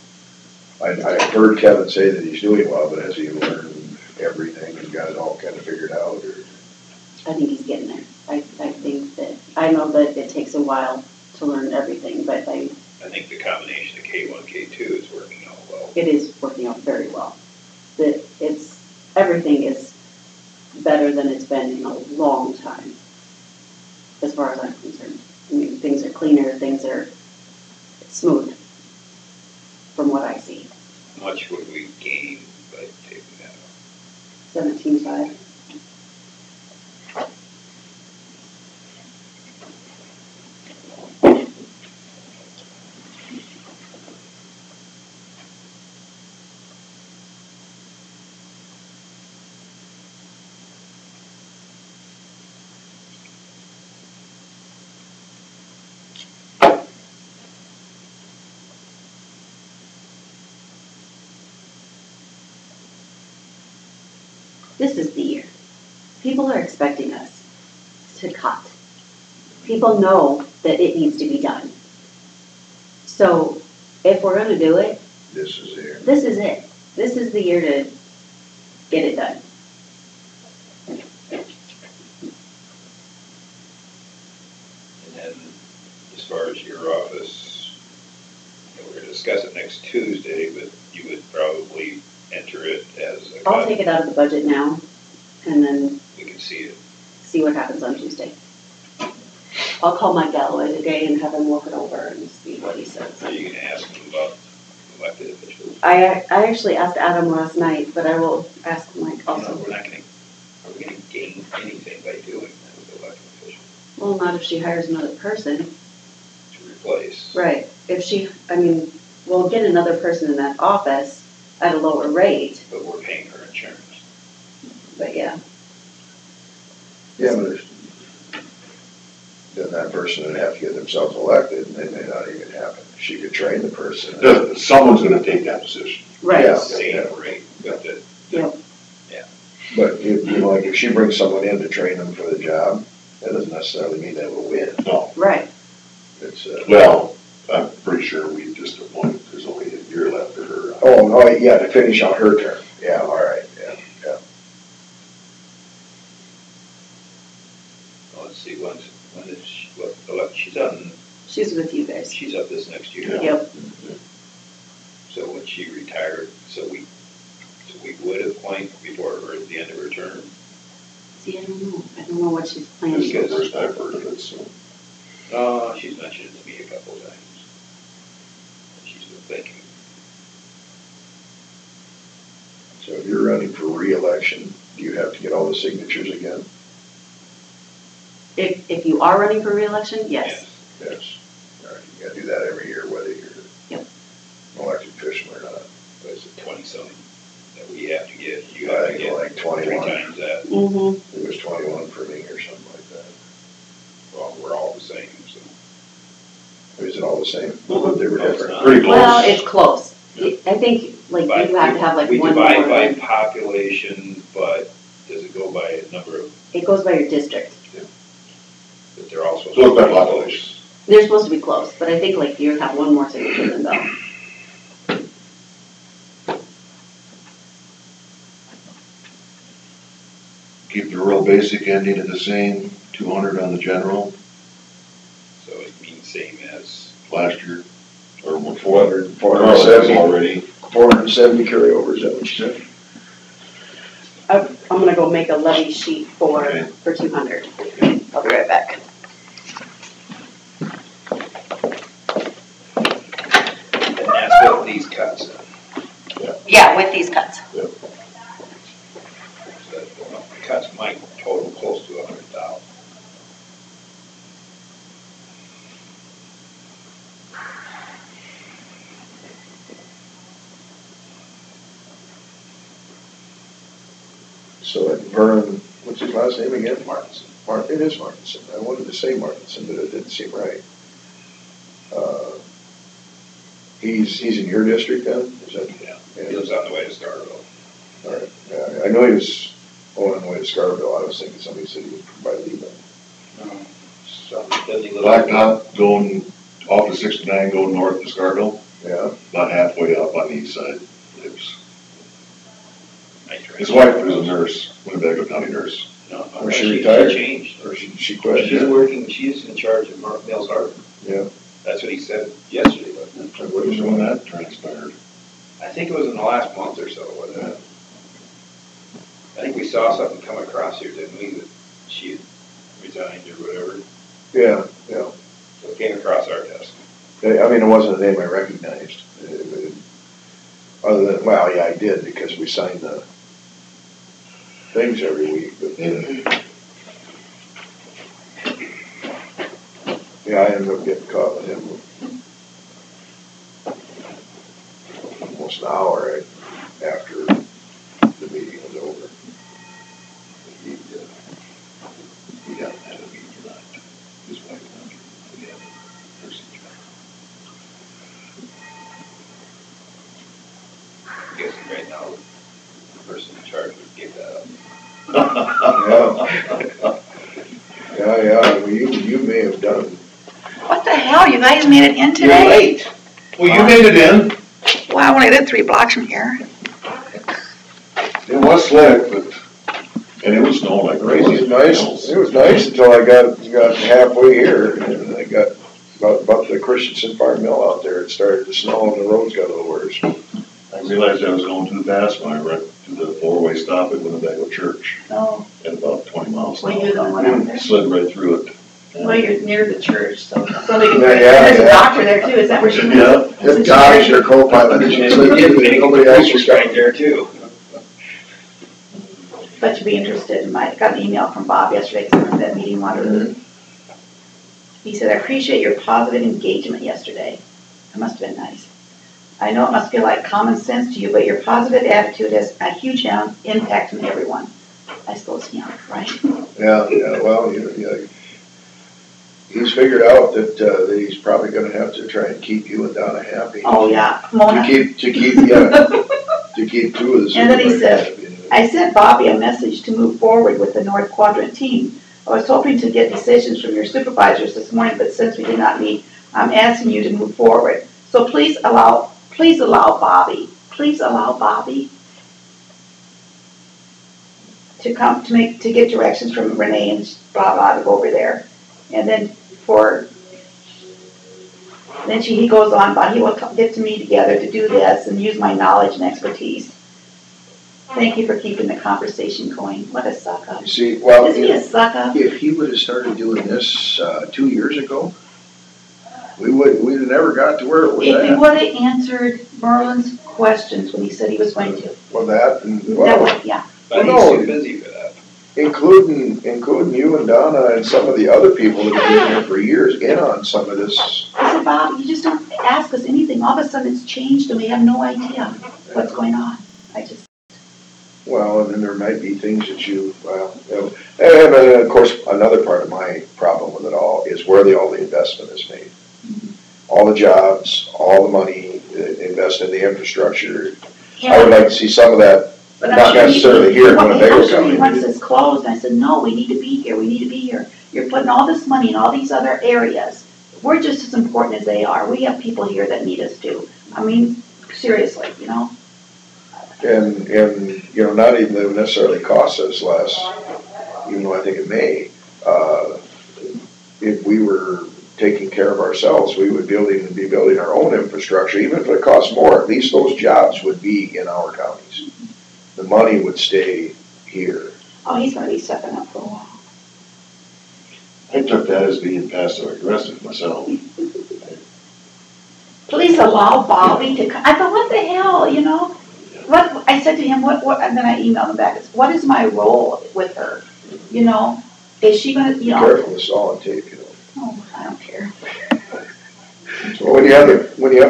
I heard Kevin say that he's doing well, but has he learned everything and got it all kind of figured out, or? I think he's getting there. I think that, I know that it takes a while to learn everything, but I think the combination of K1, K2 is working out well. it is working out very well. That everything is better than it's been in a long time, as far as I'm concerned. I mean, things are cleaner, things are smooth, from what I see. How much would we gain by taking that off? 17.5. This is the year. People are expecting us to cut. People know that it needs to be done. So if we're gonna do it, This is there. this is it. This is the year to get it done. And then, as far as your office, you know, we're gonna discuss it next Tuesday, but you would probably enter it as a I'll cut. take it out of the budget now, and then We can see it. see what happens on Tuesday. I'll call Mike Galloway today and have him look it over and see what he says. Are you gonna ask them about elected officials? I actually asked Adam last night, but I will ask Mike No, also. we're not gonna, are we gonna gain anything by doing that with elected officials Well, not if she hires another person. to replace? Right. If she, I mean, we'll get another person in that office at a lower rate, But we're paying her insurance. but yeah. Yeah, but then that person would have to get themselves elected, and they may not even happen. She could train the person. Someone's gonna take that position. Right. Yeah. Same rate, but the, But if, you know, like if she brings someone in to train them for the job, that doesn't necessarily mean they will win. No, Right. It's, well, I'm pretty sure we just appointed, there's only a year left for her. oh, no, yeah, to finish out her term. Yeah, all right, yeah. well, let's see, when is she, she's on, She's with you guys. she's up this next year. Yeah. Yep. So when she retired, so we would appoint before her, at the end of her term. See, I don't know. I don't know what she's planning. This is the first I've heard of it, so. She's mentioned it to me a couple of times. She's been thinking. So if you're running for re-election, do you have to get all the signatures again? If you are running for re-election, yes. Yes. All right, you gotta do that every year, whether you're Yep. an elected official or not. But it's 20-something that we have to get. You I have to think get like 3 21. times that. Mm-hmm. It was 21 for me or something like that. Well, we're all the same, so. Is it all the same? Mhm. They were No, it's different. not. Pretty close. Well, it's close. I think, like, you have to have like one We more. divide by than- population, but does it go by a number of, It goes by your district. That they're also. So it's not a lot close. They're supposed to be close, but I think like you have one more signature than Bill. Keep the rural basic ending at the same, 200 on the general, So it means same as, last year, or 400, 470 470, already. 470 carryover, is that what you said? I'm gonna go make a levy sheet Okay. for 200. I'll be right back. and that's what these cuts. Yeah, with these cuts. So that cuts might total close to 100,000. So at Vern, what's his last name again? Martinson. It is Martinson. I wanted to say Martinson, but it didn't seem right. He's in your district then? Is that? Yeah, he lives on the way to Starville. All right. Yeah, I know he was on the way to Scarville. I was thinking somebody said he was by Lehman. So, does he live? Blacktop going off of 69, going north to Scarville, Yeah. about halfway up on the east side. Lives. Nice ranch. His wife was a nurse, Winnebago County nurse. No, Was she retired? She changed. Or she quit? She's working, she's in charge of Mills Harbor. Yeah. That's what he said yesterday, wasn't it? What is when that transpired? I think it was in the last month or so, wasn't it? I think we saw something come across here, didn't we, that she had resigned or whatever. Yeah. So it came across our desk. I mean, it wasn't a name I recognized. Other than, well, yeah, I did because we signed the things every week, but yeah, I ended up getting caught with him almost an hour after the meeting was over. He got mad at me for that. His wife went through the nursing job. I'm guessing right now, the person in charge would give that up. Yeah, well, you may have done. What the hell, you guys made it in You're today? late. Well, you made it in. Well, I only live 3 blocks from here. It was slick, but, and it was snowing like crazy. It was nice until I got halfway here and I got about the Christensen Farm Mill out there. It started to snow and the roads got a little worse. I realized I was going too fast when I went to the 4-way stop at Winnebago Church Oh, at about 20 miles an well, you're the hour. one out there. Slid right through it. Well, you're near the church, so. There's a doctor there too, is that where she lives? Yeah. That guy's your co-pilot. Nobody else was right there too. But you'd be interested in I got an email from Bob yesterday, because I remember that meeting in Waterloo. He said, I appreciate your positive engagement yesterday. It must have been nice. I know it must feel like common sense to you, but your positive attitude has a huge impact on everyone. I suppose, yeah, right? Yeah, well, yeah. He's figured out that he's probably gonna have to try and keep you and Donna happy. Oh, yeah, Mona. To keep two of the And then he supervisors said, happy. I sent Bobby a message to move forward with the North Quadrant team. I was hoping to get decisions from your supervisors this morning, but since we did not meet, I'm asking you to move forward. So please allow Bobby to come to get directions from Renee and blah blah to go over there. And then he goes on, but he will get to me together to do this and use my knowledge and expertise. Thank you for keeping the conversation going. What a suck up. See, well, Isn't he a suck up? if he would have started doing this 2 years ago, we'd have never got to where it was If he at. would have answered Merlin's questions when he said he was going to, Well, that, and, that well, would, yeah. But Well, he's too busy for that. including you and Donna and some of the other people that have been here for years in on some of this. I said, Bob, you just don't ask us anything. All of a sudden it's changed and we have no idea what's going on. Well, and then there might be things that and of course, another part of my problem with it all is where all the investment is made. All the jobs, all the money invested in the infrastructure. I would like to see some of that, But not necessarily here in Winnebago I'm sure he County. wants this closed. I said, no, we need to be here. We need to be here. You're putting all this money in all these other areas. We're just as important as they are. We have people here that need us too. I mean, seriously, you know? And, you know, not even that it would necessarily cost us less, even though I think it may. If we were taking care of ourselves, we would be building our own infrastructure. Even if it costs more, at least those jobs would be in our counties. The money would stay here. Oh, he's gonna be stepping up for a while. I took that as being passive aggressive myself. Please allow Bobby to come. I thought, what the hell, you know? What, I said to him, what, and then I emailed him back, it's, what is my role with her? You know, is she gonna, Be you know? careful with saw and tape, you know. Oh, I don't care. Well, when you have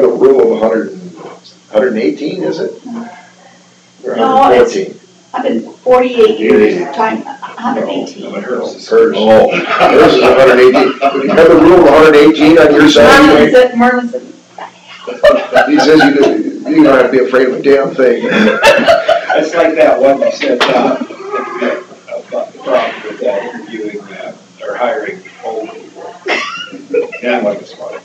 the rule of 118, is it? Or No, 114? I've been 48 years, time, 118. No, but hers is- Hers. Oh. Hers is 118. When you have the rule of 118 on your side, Merlin said, he says you don't have to be afraid of a damn thing. That's like that one you said, about the problem with that interviewing, or hiring old people. Yeah, I'm like a smart.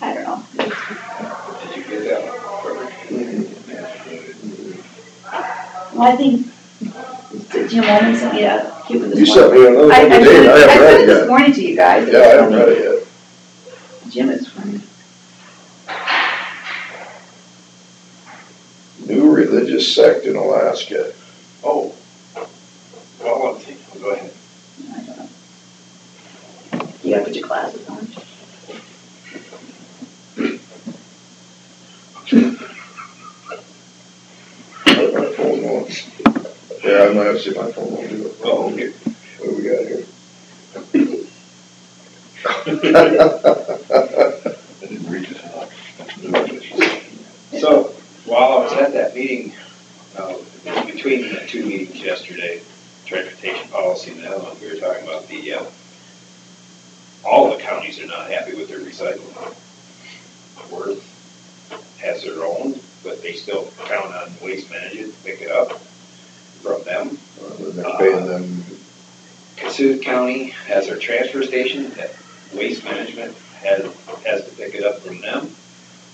I don't know. Did you get that one? Well, I think Jim Woman sent me a Cuban You this sent morning. me another I one today, and I haven't sent read it it this yet. morning to you guys. Yeah, I haven't read it yet. Jim is funny. New religious sect in Alaska. Oh. Well, let's see. Go ahead. I don't know. You gotta put your glasses on. My phone won't. Yeah, I might have to see my phone won't do it. Oh, okay. What do we got here? I didn't read it. So, while I was at that meeting, between the two meetings yesterday, transportation policy and the other one, we were talking about all the counties are not happy with their recycling. Worth has their own, but they still count on Waste Management to pick it up from them. They're paying them. Cassuth County has their transfer station that Waste Management has to pick it up from them.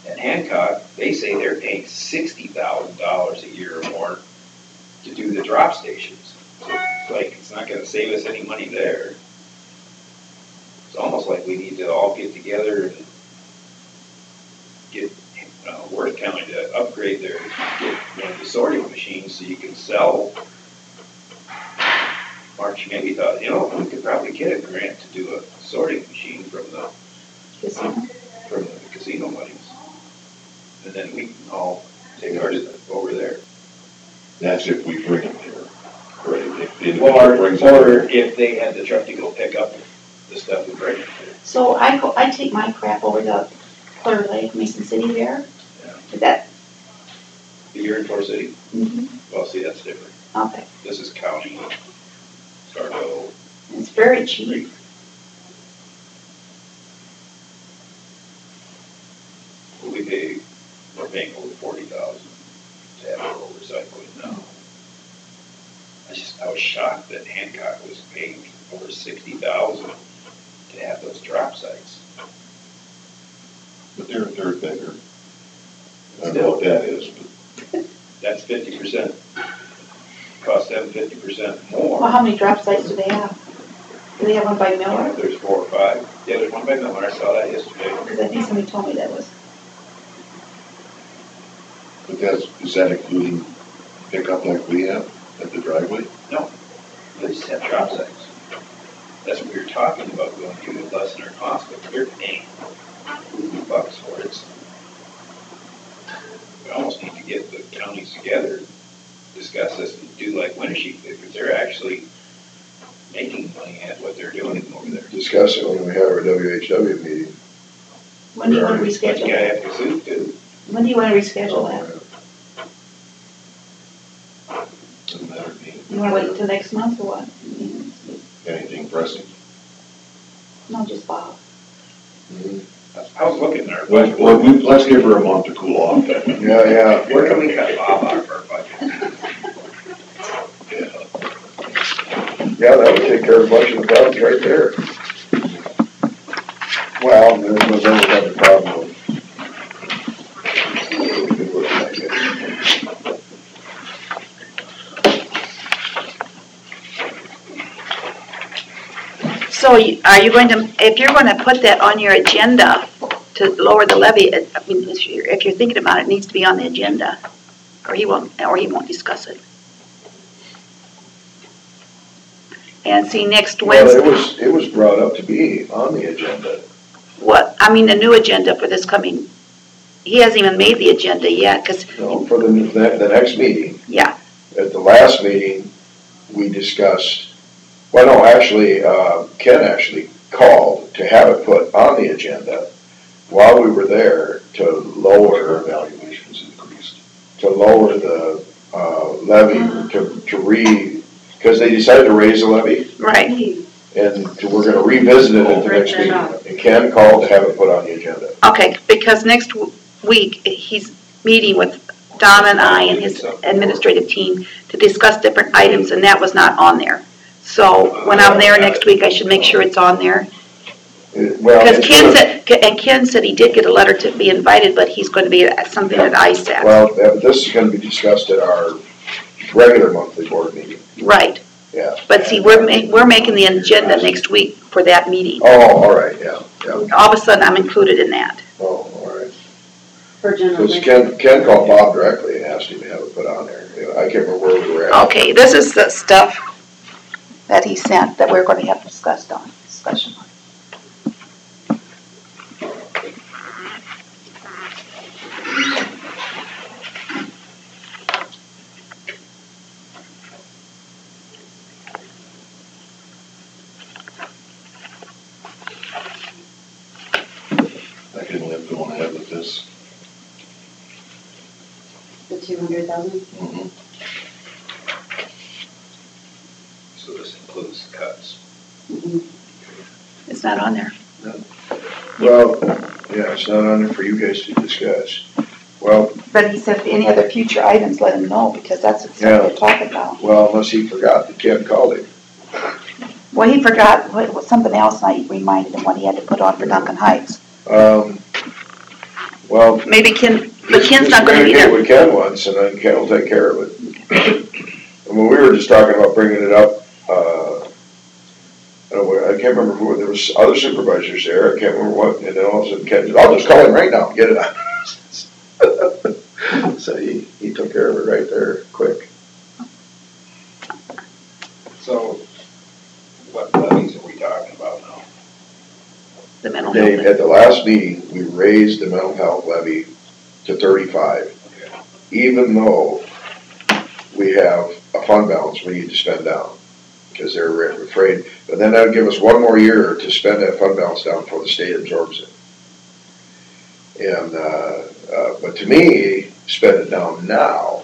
And Hancock, they say they're paying $60,000 a year or more to do the drop stations. So it's like, it's not gonna save us any money there. It's almost like we need to all get together and get Worth County to upgrade get one of the sorting machines so you can sell. March maybe thought, we could probably get a grant to do a sorting machine from the casino monies. And then we can all take our stuff over there. That's if we bring it there. Right, if the Or individual brings it there. if they had the truck to go pick up the stuff and bring it there. So I take my crap over to Clear Lake, Mason City there. Yeah. Is that, You're in Tor City? mhm, Well, see, that's different. okay. This is county, Starkville. It's very cheap. We're paying over $40,000 to have our recycling now. I was shocked that Hancock was paying over $60,000 to have those drop sites. But they're a third bigger. I don't know what that is, but That's 50%. Cost them 50% Well, more. how many drop sites do they have? Do they have one by Miller? There's 4 or 5. Yeah, there's one by Miller. I saw that yesterday. Because I think somebody told me that was, is that including pickup like we have at the driveway? They just have drop sites. That's what we were talking about, going to it lessen our cost, but they're paying $50 for it. We almost need to get the counties together, discuss this, and do like Winnebago, because they're actually making money at what they're doing over there. Discuss it when we have our WHW meeting. when do you want to But reschedule you gotta that? have Cassuth too. When do you want to reschedule that? Doesn't matter to me. You want to wait until next month or what? Anything pressing? No, just Bob. I was looking at our Well, budget. let's give her a month to cool off. Yeah, Where can we cut Bob out of our budget? Yeah. Yeah, that would take care of a bunch of the problems right there. Well, then we have the problem of. So are you going to, if you're going to put that on your agenda to lower the levy, I mean, if you're thinking about it, it needs to be on the agenda, or he won't discuss it. And see, next Wednesday. Well, it was brought up to be on the agenda. What, I mean, the new agenda for this coming, he hasn't even made the agenda yet, because. No, for the next meeting. Yeah. At the last meeting, we discussed, well, no, actually, Ken actually called to have it put on the agenda while we were there to lower. Evaluations increased. To lower the levy, because they decided to raise the levy, Right. and we're gonna revisit it at the next meeting. And Ken called to have it put on the agenda. Okay, because next week, he's meeting with Don and I and his administrative team to discuss different items, and that was not on there. So when I'm there next week, I should make sure it's on there. Well, Because Ken said he did get a letter to be invited, but he's going to be at something at ISAC. Well, this is gonna be discussed at our regular monthly board meeting. Right. Yeah. But see, we're making the agenda next week for that meeting. Oh, all right, yeah. All of a sudden, I'm included in that. Oh, all right. For general. Because Ken called Bob directly and asked him to have it put on there. I can't remember where we were at. Okay, this is the stuff that he sent that we're going to have discussion on. I can live going ahead with this. The 200,000? Mm-hmm. So this includes cuts. It's not on there. Well, yeah, it's not on there for you guys to discuss. Well, But he said if any other future items, let him know, because that's what we're talking about. well, unless he forgot that Ken called him. Well, he forgot something else, and I reminded him what he had to put on for Duncan Heights. Well. Maybe Ken, but just Ken's not gonna be communicate there. with Ken once, and then Ken will take care of it. I mean, we were just talking about bringing it up, I can't remember who, there was other supervisors there, I can't remember what, and then all of a sudden Ken said, I'll just call him right now, get it on. So he took care of it right there, quick. So what levies are we talking about now? The mental Dave, health. at the last meeting, we raised the mental health levy to 35, Okay. even though we have a fund balance we need to spend down, because they're afraid, but then that would give us one more year to spend that fund balance down before the state absorbs it. And, but to me, spend it down now,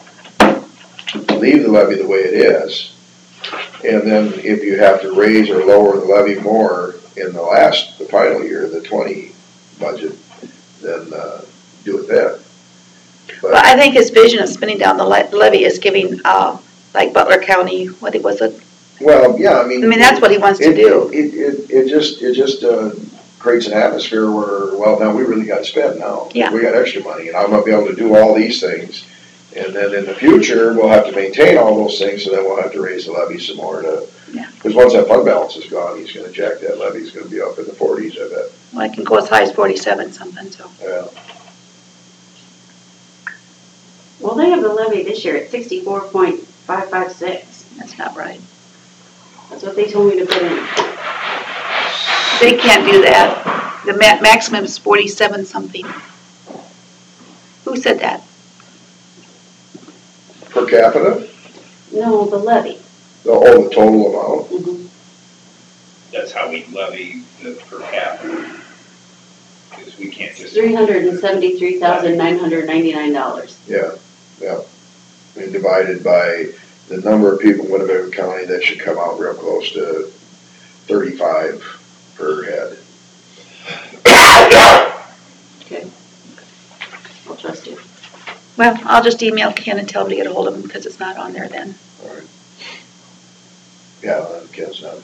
leave the levy the way it is, and then if you have to raise or lower the levy more in the final year, the 20 budget, then do it then. Well, I think his vision of spending down the levy is giving, like Butler County, what was it? Well, yeah, I mean. That's what he wants to do. It just creates an atmosphere where, well, now we really got to spend now. Yeah. We got extra money, and I'm gonna be able to do all these things. And then in the future, we'll have to maintain all those things, so then we'll have to raise the levy some more Yeah. because once that fund balance is gone, he's gonna jack that levy, he's gonna be up in the 40s, I bet. Well, I can go as high as 47 something, so. Yeah. Well, they have the levy this year at 64.556. That's not right. That's what they told me to put in. They can't do that. The maximum is 47 something. Who said that? Per capita? No, the levy. The total amount? That's how we levy the per capita. Because we can't just. $373,999. Yeah. And divided by the number of people in Winnebago County, that should come out real close to 35 per head. Okay. I'll trust you. Well, I'll just email Ken and tell him to get a hold of him because it's not on there then. All right. Yeah, Ken's not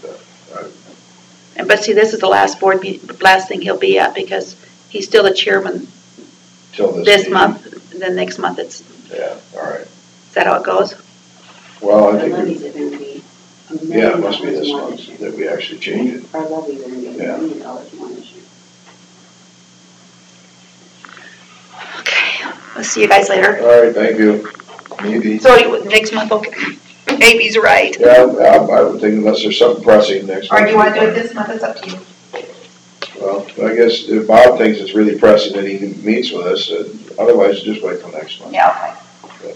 But see, this is the last last thing he'll be at, because he's still the chairman till this this meeting. month, then next month is Yeah, all right. that how it goes? Well, I Our think, levies are gonna be $1 yeah, million it must be this more month this year. that we actually change it. Our levies are gonna be $1 Yeah. million more this year. Okay, we'll see you guys later. All right, thank you. Maybe. So next month, okay. Maybe's right. Yeah, I would think unless there's something pressing next Or month. do you wanna do it this month, it's up to you. Well, I guess if Bob thinks it's really pressing that he meets with us, otherwise just wait till next month. Yeah, okay.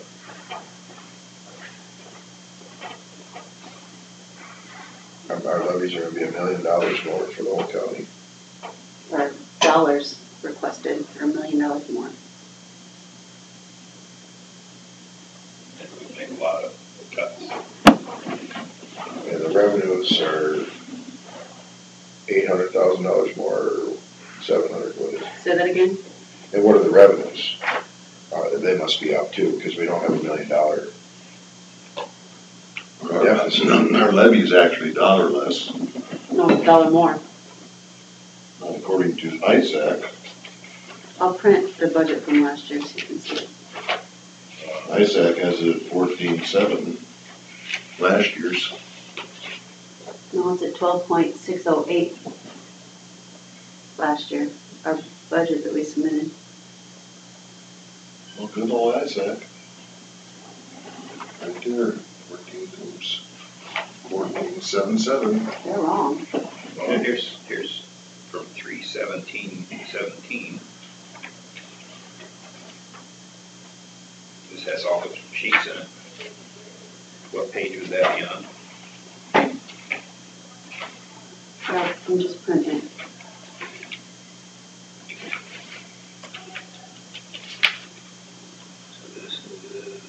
Our levies are gonna be $1 million more for the whole county. Our dollars requested are $1 million more. Make a lot of cuts. And the revenues are $800,000 more, or 700, what is it? Say that again? And what are the revenues? They must be up too, because we don't have $1 million. Deficit. Our levy's actually $1 less, No, $1 more. according to ISAC. I'll print the budget from last year so you can see it. ISAC has it at 14.7, last year's. No, it's at 12.608 last year, our budget that we submitted. Well, good old ISAC. Right there, 14.77. They're wrong. Well, here's from 3/17/17. This has all the sheets in it. What page would that be on? Well, I'm just printing. So this is,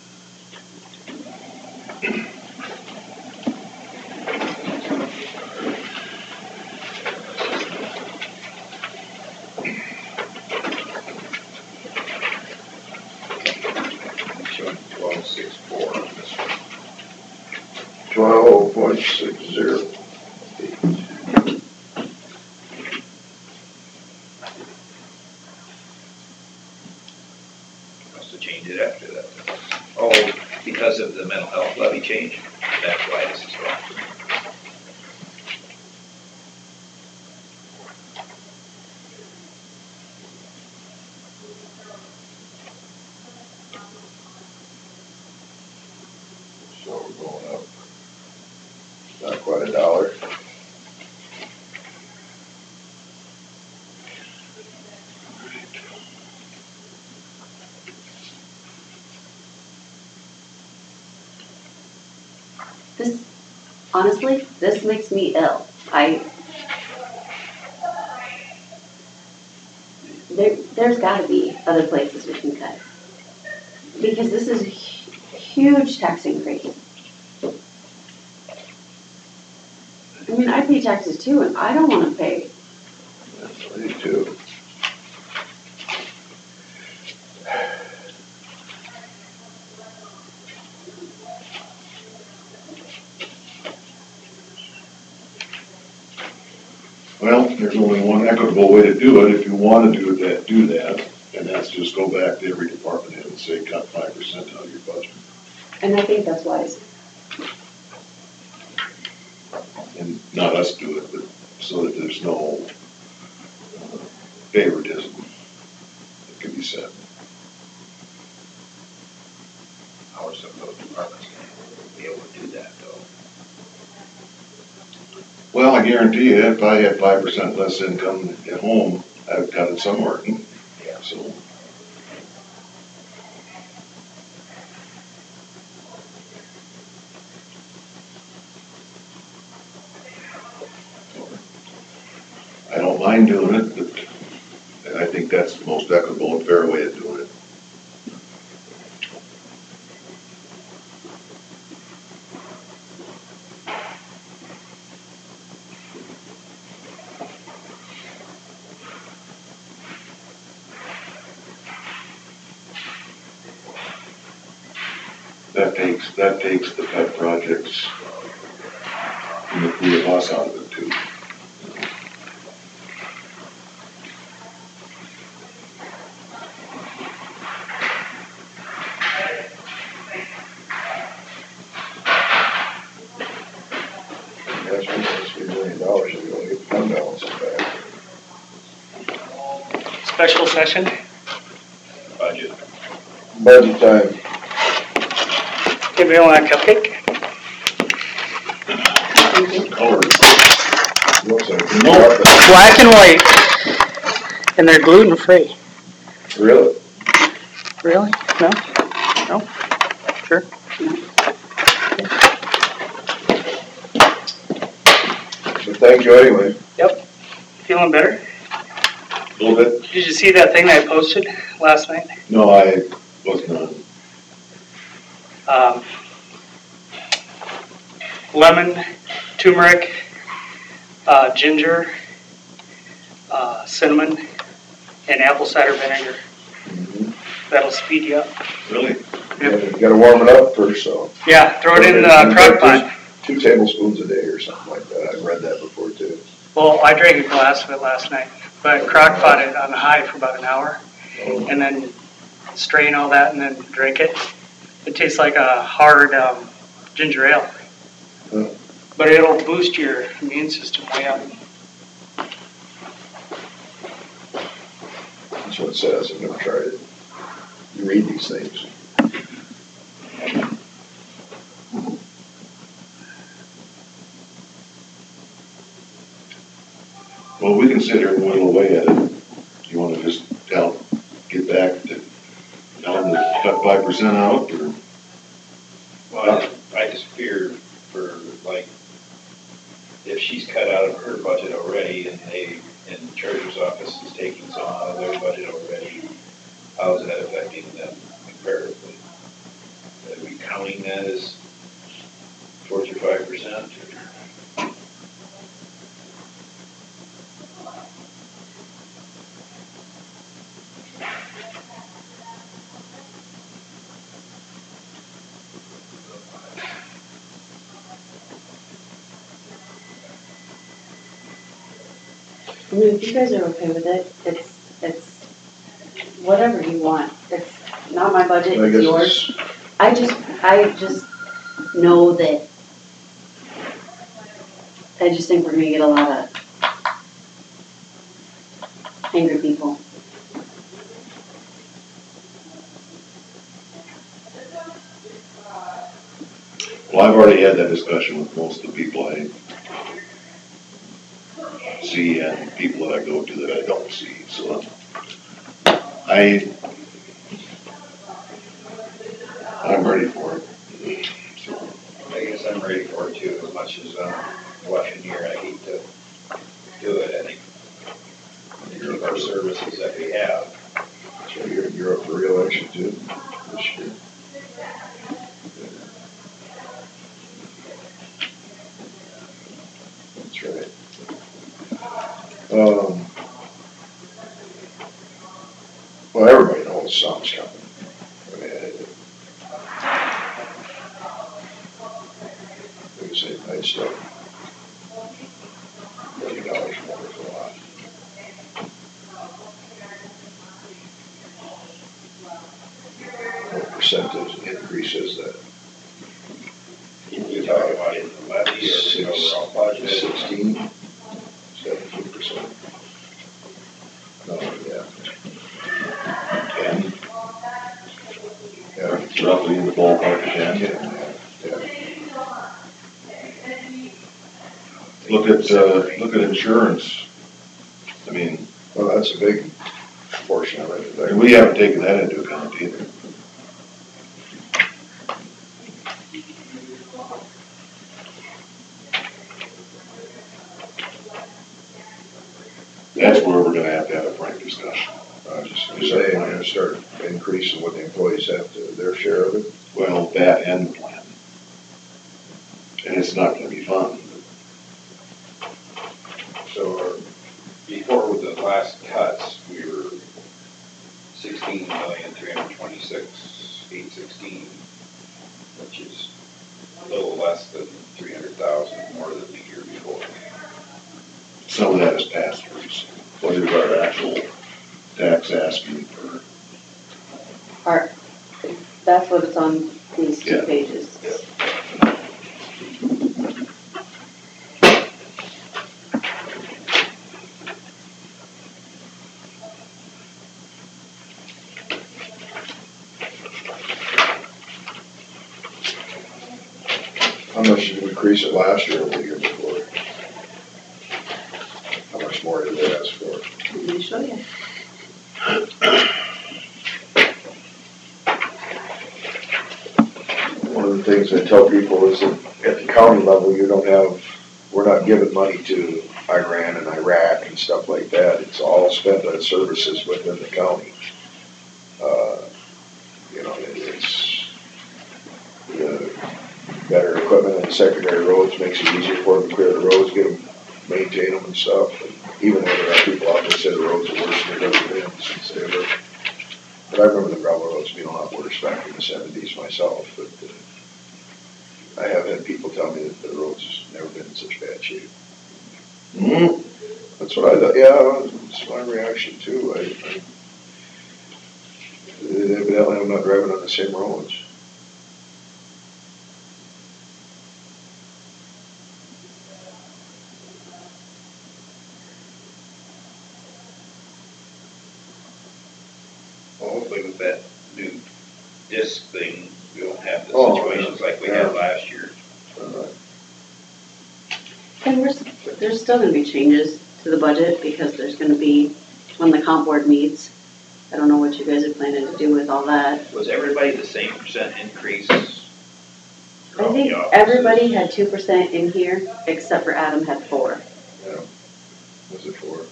showing 12.64 on this one. 12.60. Must have changed it after that. Oh, because of the mental health levy change? That's why this is wrong. So we're going up. Not quite $1. This, honestly, this makes me ill. There's gotta be other places we can cut. Because this is a huge tax increase. I mean, I pay taxes too, and I don't wanna pay. I do too. Well, there's only one equitable way to do it, if you want to do that, and that's just go back to every department head and say, cut 5% out of your budget. And I think that's wise. And not us do it, but so that there's no favoritism that can be said. How are some of those departments going to be able to do that, though? Well, I guarantee you, if I had 5% less income at home, I'd cut it somewhere. Yeah. So, I don't mind doing it, but I think that's the most equitable and fair way of doing it. That takes the pet projects three of us out of it too. That's $3 million, and we only get the fund balance back. Special session? Budget. Budget time. Anybody want a cupcake? Color. Looks like No. Black and white. And they're gluten-free. Really? Really? No? No? Sure? But thank you anyway. Yep. Feeling better? A little bit? Did you see that thing I posted last night? No, I wasn't on. Lemon, turmeric, ginger, cinnamon, and apple cider vinegar. That'll speed you up. Really? You gotta warm it up first, so. Yeah, throw it in the crock pot. 2 tablespoons a day or something like that. I've read that before too. Well, I drank a glass of it last night, but crock pot it on high for about an hour, and then strain all that and then drink it. It tastes like a hard ginger ale. Huh. But it'll boost your immune system way up. That's what it says. I've never tried it. You read these things. Well, we can sit here and whittle away at it. You wanna just get back to, tell them to cut 5% out, or? Well, I just fear for, like, if she's cut out of her budget already and and the treasurer's office is taking some out of their budget already, how is that affecting them comparatively? Are we counting that as towards your 5%? I mean, if you guys are okay with it, it's whatever you want. It's not my budget, I it's guess yours. I just know that, I just think we're gonna get a lot of angry people. Well, I've already had that discussion with most of the people I see and people that I go to that I don't see, so I'm ready for it. So, I guess I'm ready for it too, as much as election year, I hate to do it. I think of our services that we have. So you're up for reelection too this year. That's right. Well, everybody knows something's coming. I mean, like I say, I'd still $1 million more is a lot. What percentage increase is that? You talk about in the levy or the overall budget. 16, 17%. No, yeah. 10, Yeah. it's roughly in the ballpark of 10. Yeah. Look at insurance. I mean, Well, that's a big portion of it. and we haven't taken that into account either. That's where we're gonna have a frank discussion. I was just saying, we're gonna start increasing what the employees have to, their share of it. Well, that and the plan. And it's not gonna be fun. So before with the last cuts, we were 16,326,816, which is a little less than 300,000 more than the year year before. Some of that is pass-throughs. What is our actual? Tax asking for, That's what it's on these two Yeah. pages. How much did we increase it last year or the year before? How much more did they ask for? Let me show you. One of the things I tell people is that at the county level, we're not giving money to Iran and Iraq and stuff like that. It's all spent on services within the county. It's the better equipment on secondary roads makes it easier for them to clear the roads, get them, maintain them and stuff. And even though there are people out there that say the roads are worse than they've ever been since they were. But I remember the gravel roads being a lot worse back in the 70s myself. But I have had people tell me that the roads has never been in such bad shape. mm-hmm. That's what I thought. Yeah, that's my reaction too. Evidently, I'm not driving on the same roads. Hopefully with that new disc thing, we won't have the Oh, situations like we yeah. had last year. And there's still gonna be changes to the budget because there's gonna be, when the comp board meets, I don't know what you guys are planning to do with all that. Was everybody the same percent increase? I throughout think the offices? everybody had 2% in here, except for Adam had 4. What's it for?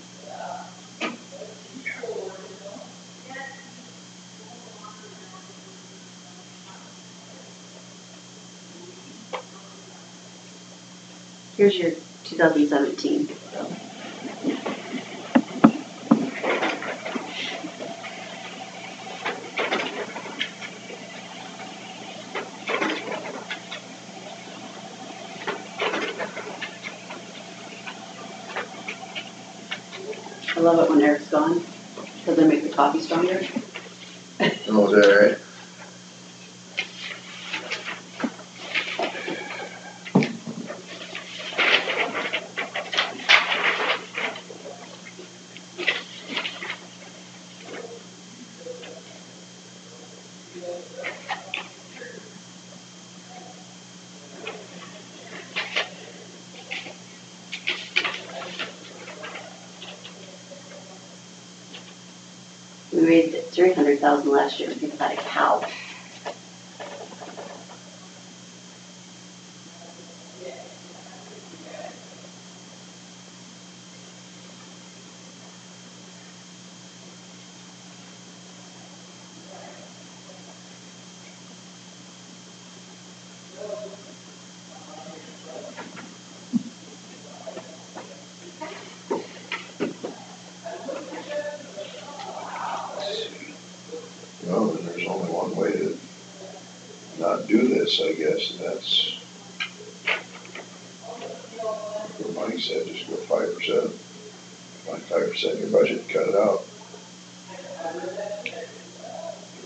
Here's your 2017. I love it when Eric's gone, because they make the coffee stronger. Oh, is that right? We raised it 300,000 last year, think about a cow. Well, then there's only one way to not do this, I guess, and that's what Mike said, just go 5%. Find 5% in your budget and cut it out.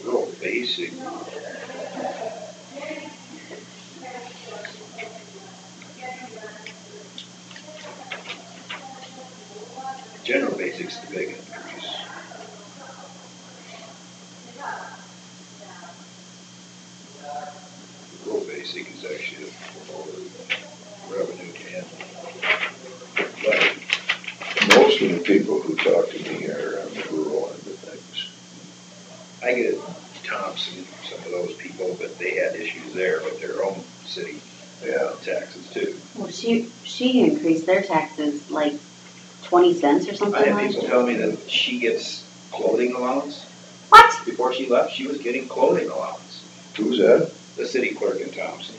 Real basic. General basic's the big increase. Real basic is actually the revenue and levy. Most of the people who talk to me are on the rural end of things. I get Thompson, some of those people, but they had issues there with their own city Yeah. taxes too. Well, she increased their taxes like 20 cents or something I had last people year. tell me that she gets clothing allowance. What? Before she left, she was getting clothing allowance. Who's that? The city clerk in Thompson,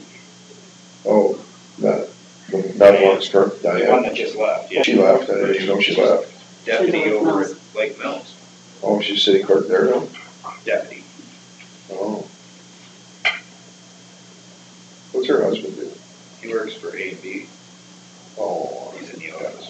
Oh, not one that's current, the one Diane. that just left, yeah. She left, I didn't even know she left. Deputy She's over Mills. at Lake Mills, Oh, she's city clerk there now? deputy. Oh. What's her husband do? He works for A&B. Oh. He's in the office.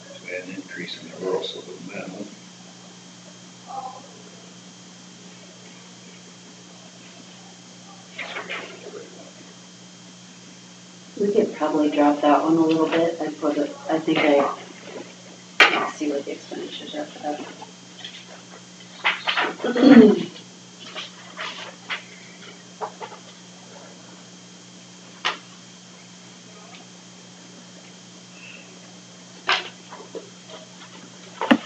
So we had an increase in the rural supplemental. We could probably drop that one a little bit. Let's see what the expenditures are for that.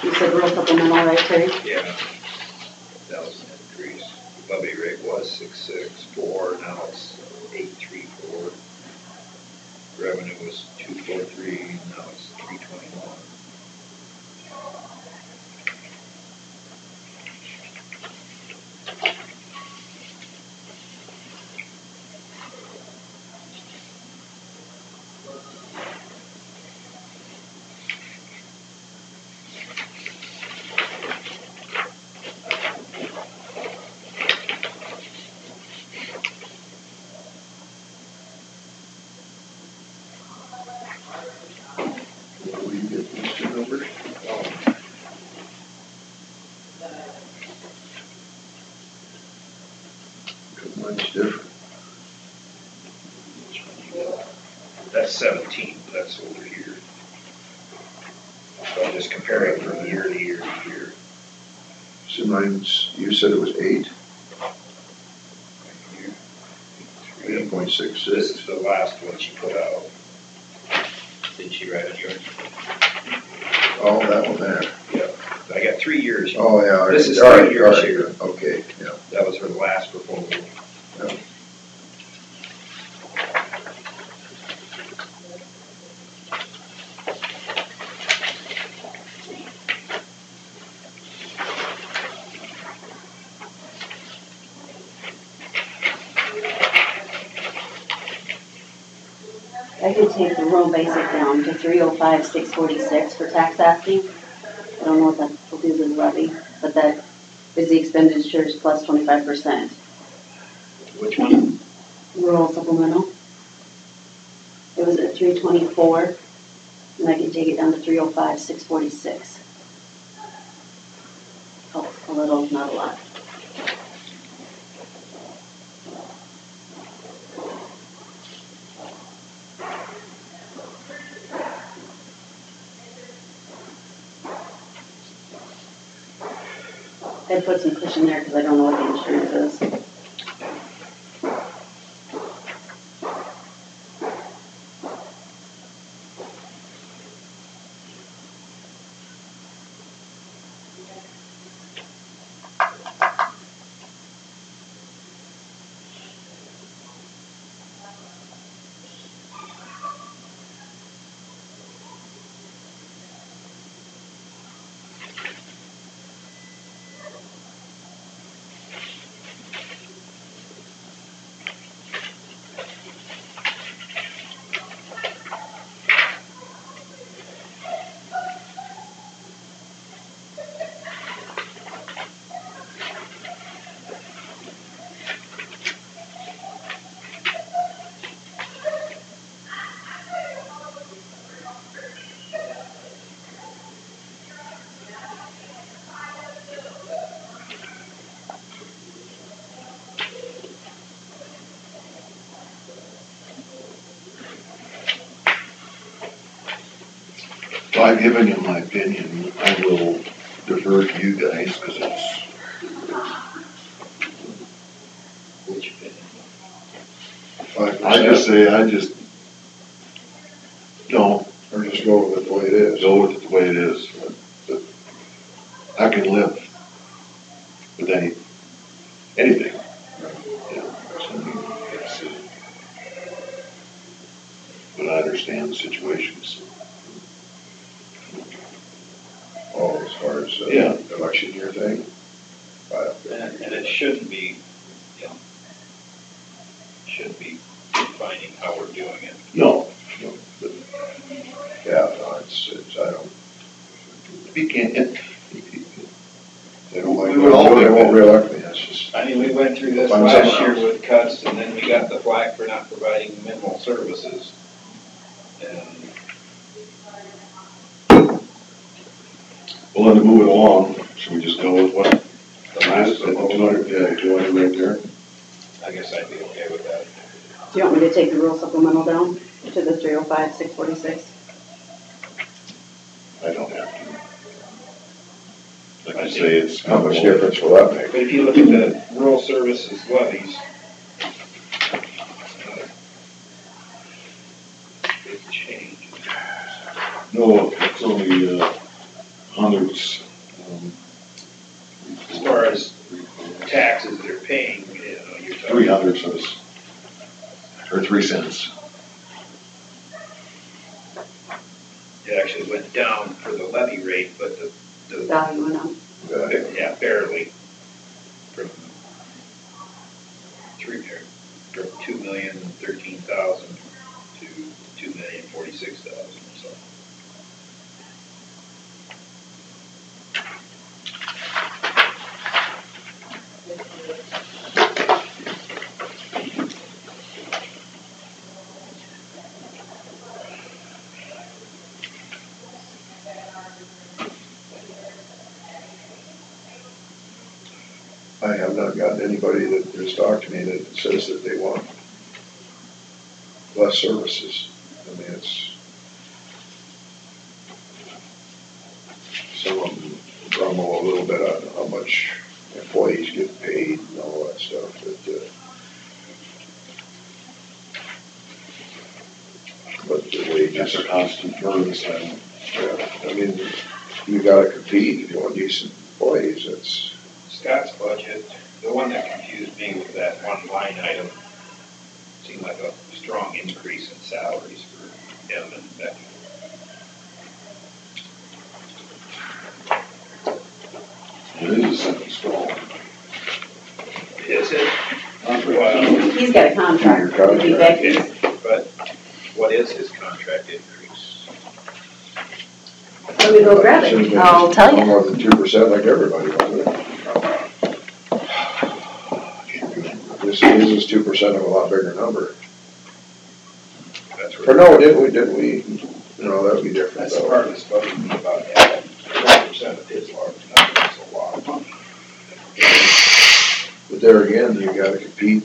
You said rural supplemental, right, Terry? Yeah. That was an increase. Levy rate was 664, now it's 834. Revenue was 243, now it's 321. Where do you get these two numbers? Because mine's different. That's 17, but that's over here. So I'm just comparing from year to year to year. So mine's, you said it was 8? Here. 8.66. This is the last one she put out. Didn't she write it yours? Oh, that one there. Yeah. I got 3 years. Oh, yeah. This is all 3 right, years all right. here. Okay, yeah. That was her last proposal. Yeah. I could take the rural basic down to 305,646 for tax asking. I don't know what that will do to the levy, but that is the expenditures plus 25%. Which one? Rural supplemental. It was at 324, and I can take it down to 305,646. Helps a little, not a lot. I put some cushion there because I don't know what the insurance is. Well, I've given you my opinion. I will defer to you guys because it's, Which opinion? 5%. I just don't Or just go with it the way it is. go with it the way it is. But I can live with anything. You know, so it's, but I understand the situations. Oh, as far as Yeah. election year thing? And it shouldn't be, you know, shouldn't be defining how we're doing it. No, Yeah, no, I don't, we can't, they don't like, We would all they think won't that. reelect me, that's just, I mean, we went through this Find last somewhere year with cuts, and then we got the flack for not providing minimal services. And well, then to move it along, should we just go with what? the last proposal, 200, yeah, 200 right there. I guess I'd be okay with that. Do you want me to take the rural supplemental down to the 305, 646? I don't have to. Like I say, it's. how much difference will that make? But if you look at the rural services levies, big change. No, it's only, hundreds. As far as taxes they're paying, you know, you're talking. 300 cents. Or 3 cents. It actually went down for the levy rate, but the Value went up. yeah, barely. From 2,013,000 to 2,046,000, so. I have not gotten anybody that has talked to me that says that they want less services. I mean, it's, some of them grumble a little bit on how much employees get paid and all that stuff, but the That's wages, a constant burden, so. yeah, I mean, you gotta compete if you want decent employees, that's, Scott's budget, the one that confused me with that one line item, seemed like a strong increase in salaries for him and Becky. It is a second strong. Is it? He's got a contract, it would be Becky's. But what is his contract increase? Let me go grab should've it. been I'll tell no you. more than 2% like everybody, wasn't it? This is 2% of a lot bigger number. That's Or no, didn't we, no, that would be different That's though. part of this budget, about half, 20% of his large number, that's a lot of money. But there again, you gotta compete,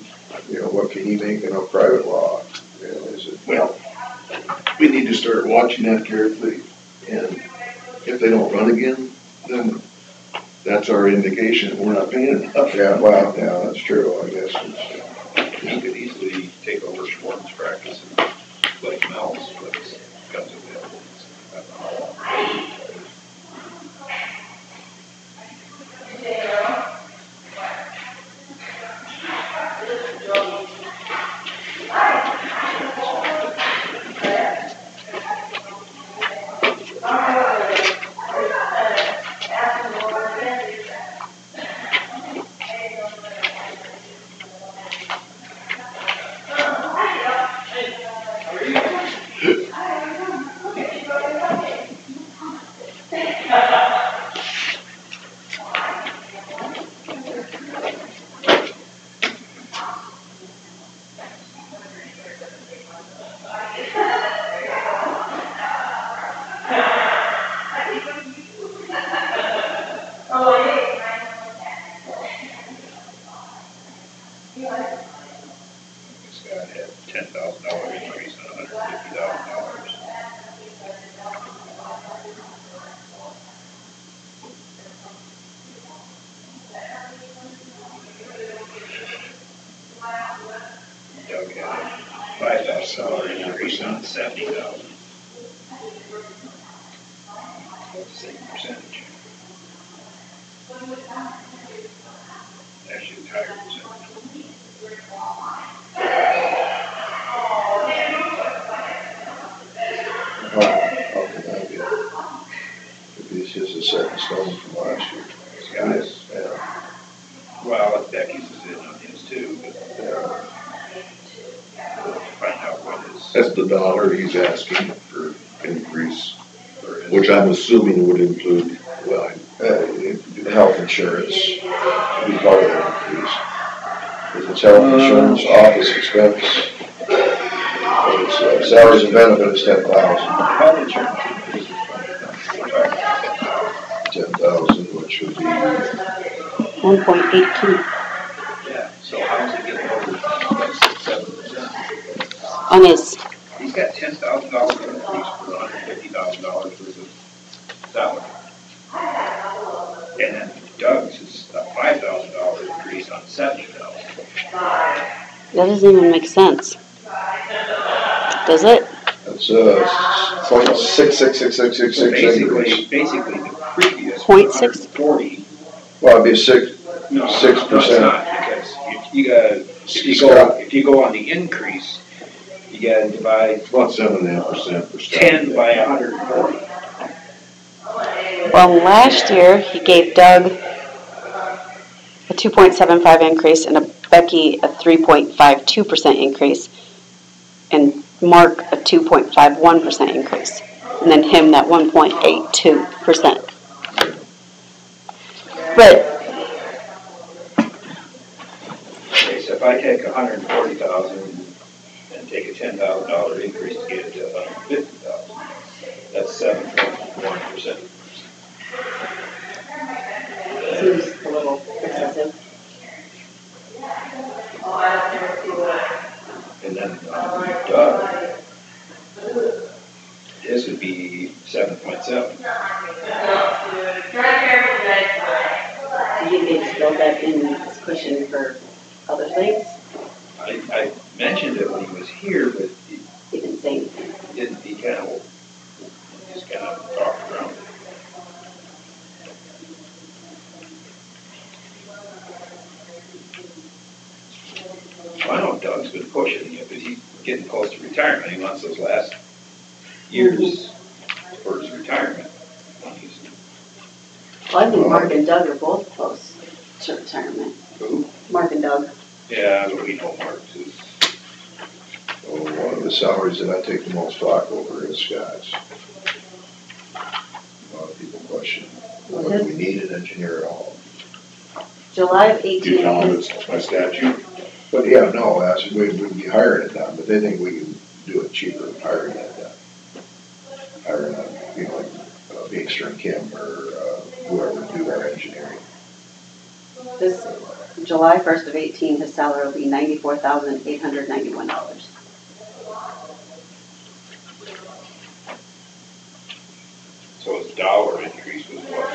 you know, what can he make in a private law? You know, is it, Well, we need to start watching that carefully, and if they don't run again, then that's our indication that we're not paying enough. yeah, well, yeah, that's true, I guess. It's, He could easily take over Schwartz practice and Blake Mel's, but it becomes available. This guy had $10,000 increase on $150,000. Doug had a $5,000 increase on $70,000. About the same percentage. Actually, it's higher percentage. how can that be? If it's just a set in stone from last year. Scott's, Yeah, well, Becky's is in on his too, but yeah. That's the dollar he's asking for increase, which I'm assuming would include, well, Health insurance would be part of that increase. Because it's health insurance, office expense. It's, salaries and benefits, 10,000. Health insurance increases. 10,000, which would be, 1.82 Yeah, so how's it getting over like 6-7%? on his, He's got $10,000 increase for $150,000 worth of salary. And then Doug's is a $5,000 increase on $70,000. that doesn't even make sense. Does it? that's, 0.666666 So increase. basically the previous. 0.6? 40. Well, it'd be 6%. No, it's not, because you gotta, if you go on the increase, you gotta divide about 7.5% for staff. 10 by 140. Well, last year, he gave Doug a 2.75 increase and Becky a 3.52% increase, and Mark a 2.51% increase, and then him that 1.82%. But Okay, so if I take 140,000 and take a $10,000 increase to get it to 150,000, that's 7.1%. Seems a little excessive. And then Doug, his would be 7.7. Do you need to build that in as cushion for other things? I mentioned it when he was here, but He didn't say anything. he just kind of talked around it. Well, I know Doug's been pushing you, but he's getting close to retirement. He wants those last years for his retirement. Well, I think Mark and Doug are both close to retirement. Who? Mark and Doug. Yeah, but we know Mark too. One of the salaries that I take the most flock over is Scott's. A lot of people question, whether we need an engineer at all. July of Do you 18 tell them is, it's by statute? But yeah, no, we'd be hiring it done, but they think we can do it cheaper than hiring it done. Hiring a, like Baker and Kim or whoever to do our engineering. this July 1st of 18, his salary will be $94,891. So his dollar increase was what?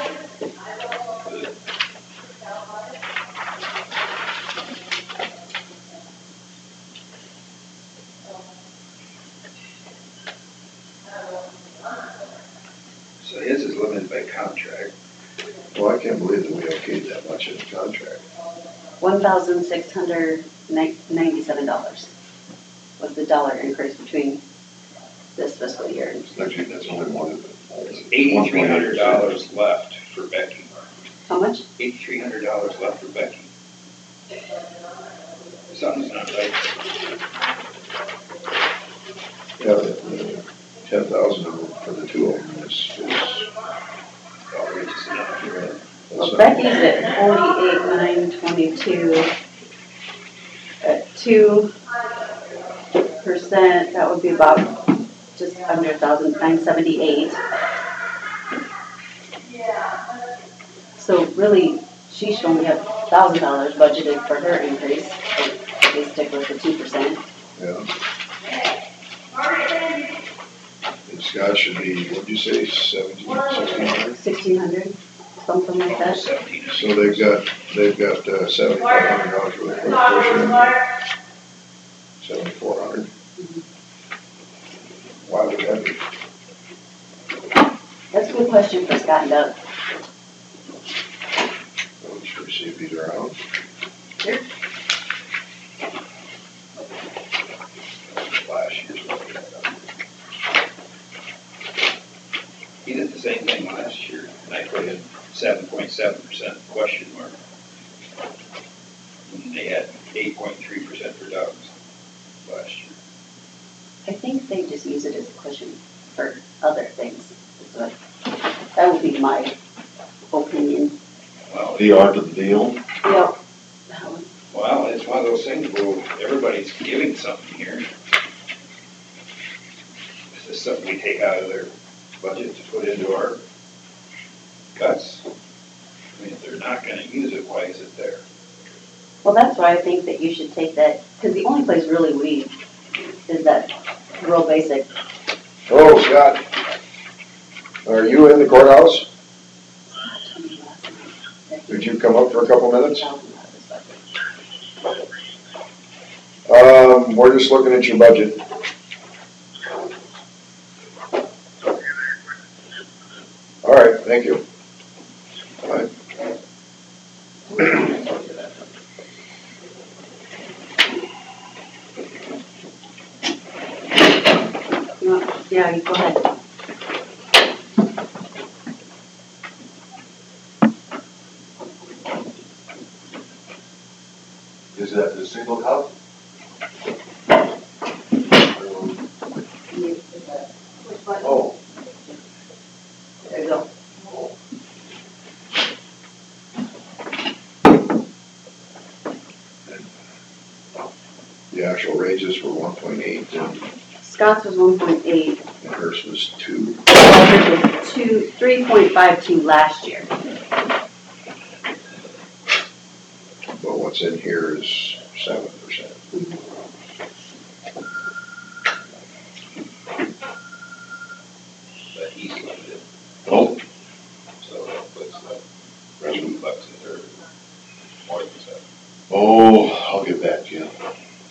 So his is limited by contract. Well, I can't believe that we okayed that much in the contract. $1,697 was the dollar increase between this fiscal year. Actually, that's only one. There's $8,300 left for Becky. How much? $8,300 left for Becky. Something's not right. Yeah, the 10,000 for the two of them is Outrageous enough. Well, Becky's at 48,922 at 2%. That would be about just under 1,978. So really, she should only have $1,000 budgeted for her increase. If they stick with the 2%. yeah. And Scott should be, what'd you say, 1,600? 1,600, something like that. 17. So they've got $7,500 worth of cushion. 7,400. Why would that be? That's a good question for Scott and Doug. Should we see if he's around? Sure. Last year's budget. He did the same thing last year, and I put in 7.7% question mark. And they had 8.3% for Doug's last year. I think think they just use it as a cushion for other things. But that would be my opinion. Well, The art of the deal. Yep. That one. well, it's one of those things where everybody's giving something here. Is this something we take out of their budget to put into our cuts? I mean, if they're not gonna use it, why is it there? Well, that's why I think that you should take that, because the only place really we, is that real basic. Oh, Scott, are you in the courthouse? Did you come up for a couple minutes? We're just looking at your budget. All right, thank you. All right. Yeah, you go ahead. Is that the single cup? Oh, There you go. The actual raises were 1.8 and Scott's was 1.8. hers was 2. It was 3.52 last year. But what's in here is 7%. But he's limited, oh, so that puts the $2 in there, more than that. oh, I'll get back to you.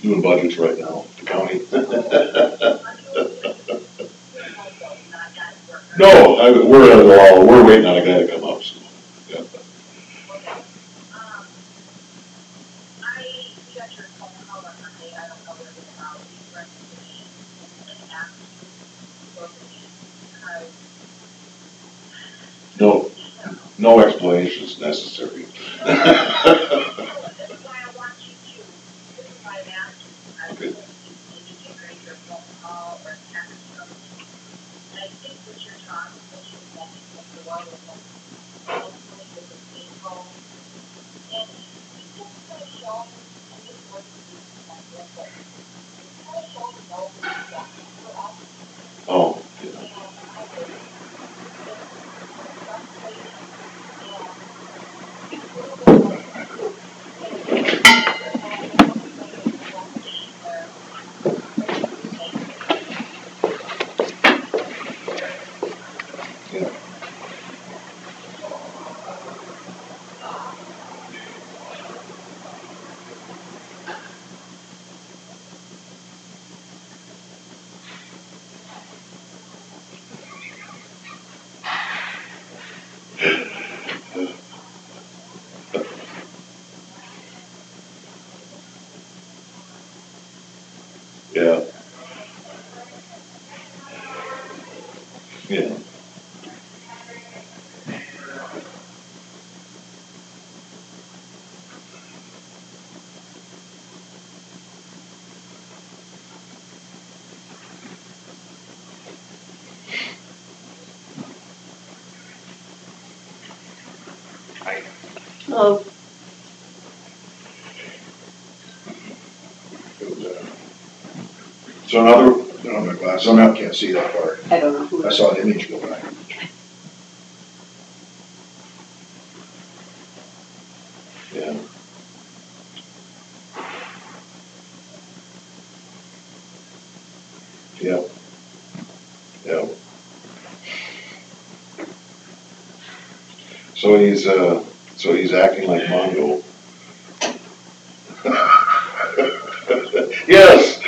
Doing budgets right now, the county. No, we're waiting on a guy to come up, so. Yeah. No, no explanation is necessary. Okay. Oh, yeah. Yeah. Yeah. Hello. So another, I don't have my glasses on, I can't see that far. I don't know who. I saw an image go by. yeah. Yeah. Yeah. So he's acting like Mongo. Yes.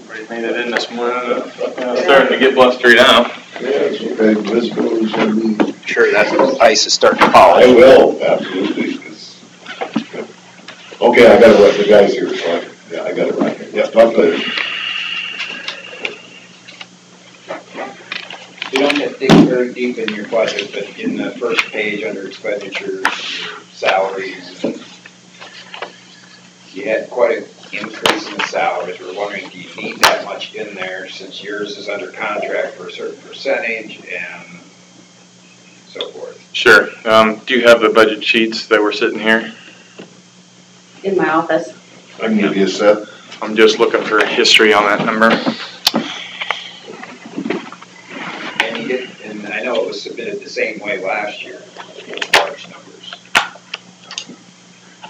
Everybody made it in this morning. Starting to get blustery now. Yeah, it's okay, visibility's gonna be. Sure, that ice is starting to I polish. will, absolutely, 'cause- okay, I got it right, the guy's here, so I got it right here. Yeah, talk later. You don't have to dig very deep in your budget, but in the first page under expenditures, your salaries, you had quite an increase in the salaries. We're wondering, do you need that much in there since yours is under contract for a certain percentage and so forth? Sure. Do you have the budget sheets that were sitting here? In my office. I can give you a set. I'm just looking for history on that number. And you did, and I know it was submitted the same way last year, large numbers.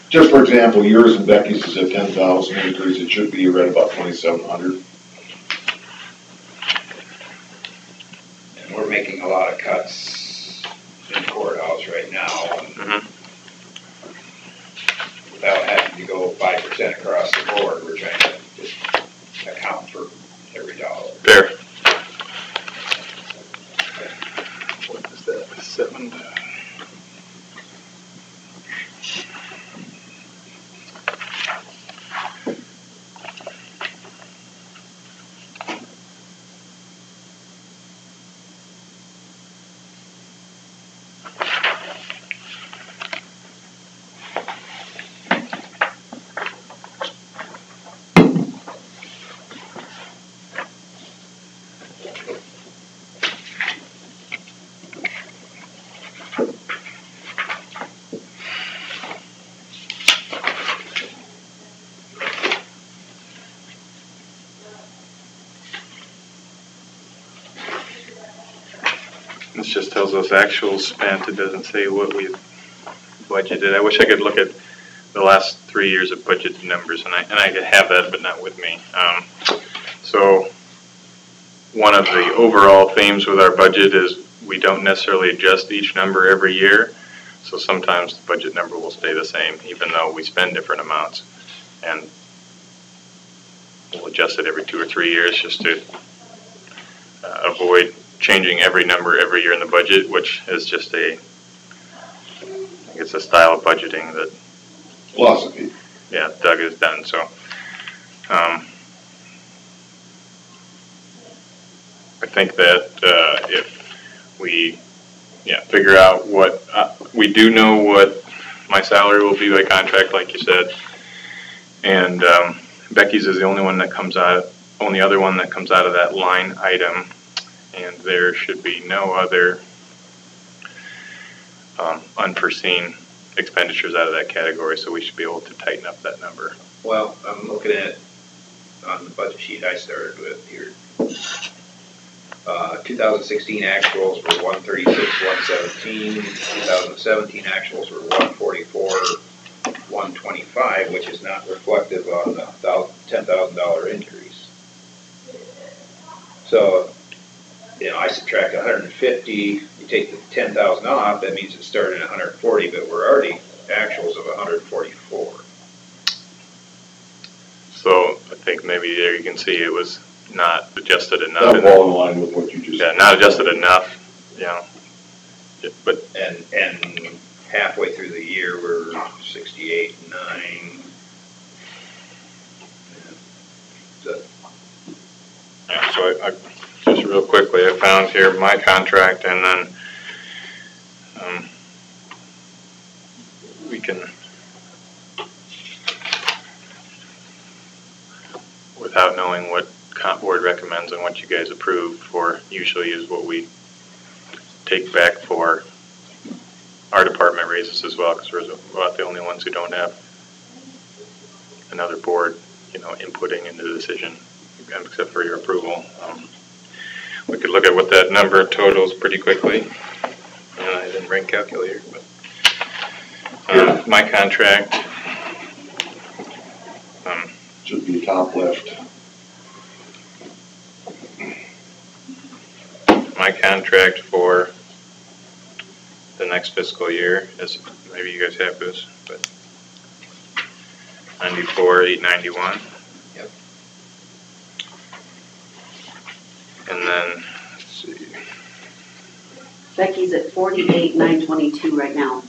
Just for example, yours and Becky's is at 10,000 increase. It should be right about 2,700. And we're making a lot of cuts in the courthouse right now. Mm-hmm. Without having to go 5% across the board, we're trying to just account for every dollar. There. What is that? 7. This just tells us actual spent. It doesn't say what we budgeted. I wish I could look at the last 3 years of budgeted numbers, and I could have that, but not with me. So one of the overall themes with our budget is we don't necessarily adjust each number every year. So sometimes the budget number will stay the same, even though we spend different amounts. And we'll adjust it every 2 or 3 years just to avoid changing every number every year in the budget, which is just it's a style of budgeting that Philosophy. Yeah, Doug has done. So I think that if we figure out what we do know what my salary will be by contract, like you said, and Becky's is the only one that comes out, only other one that comes out of that line item, and there should be no other unforeseen expenditures out of that category, so we should be able to tighten up that number. Well, I'm looking at, on the budget sheet I started with here, 2016 actuals were 136, 117. 2017 actuals were 144, 125, which is not reflective on the $10,000 increase. So, I subtract 150, you take the 10,000 off, that means it started at 140, but we're already actuals of 144. So I think maybe there you can see it was not adjusted enough. That'll fall in line with what you just said. Yeah, not adjusted enough, but. And halfway through the year, we're 68.9. Yeah, so I just real quickly, I found here my contract, and then we can, without knowing what comp board recommends and what you guys approve for, usually is what we take back for our department raises as well, because we're about the only ones who don't have another board, inputting into the decision, except for your approval. We could look at what that number totals pretty quickly. I didn't bring a calculator, but my contract Should be top left. My contract for the next fiscal year is, maybe you guys have this, but 94,891. Yep. And then, let's see. Becky's at 48,922 right now.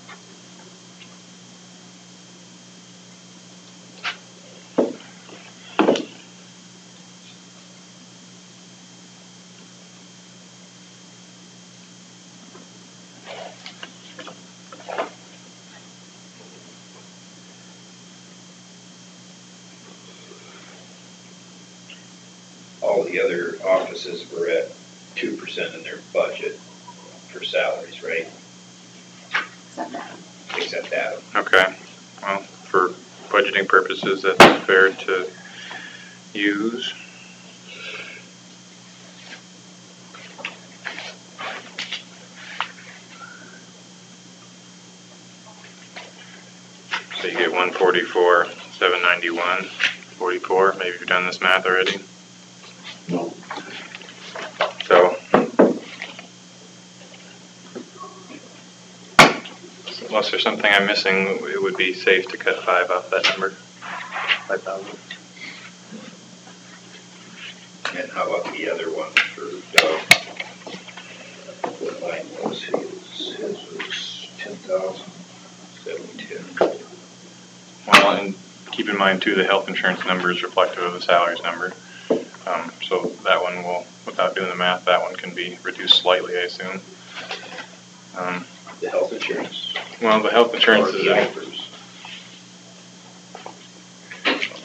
all the other offices were at 2% in their budget for salaries, right? Except that. Except that. Okay, well, for budgeting purposes, that's fair to use. So you get 144, 791, 44, maybe you've done this math already. No. So, unless there's something I'm missing, it would be safe to cut 5 off that number, 5,000. And how about the other one for Doug? What line was his? His was 10,000, 710. Well, and keep in mind too, the health insurance number is reflective of the salaries number. So that one will, without doing the math, that one can be reduced slightly, I assume. The health insurance? Well, the health insurance Or is, the IFRS?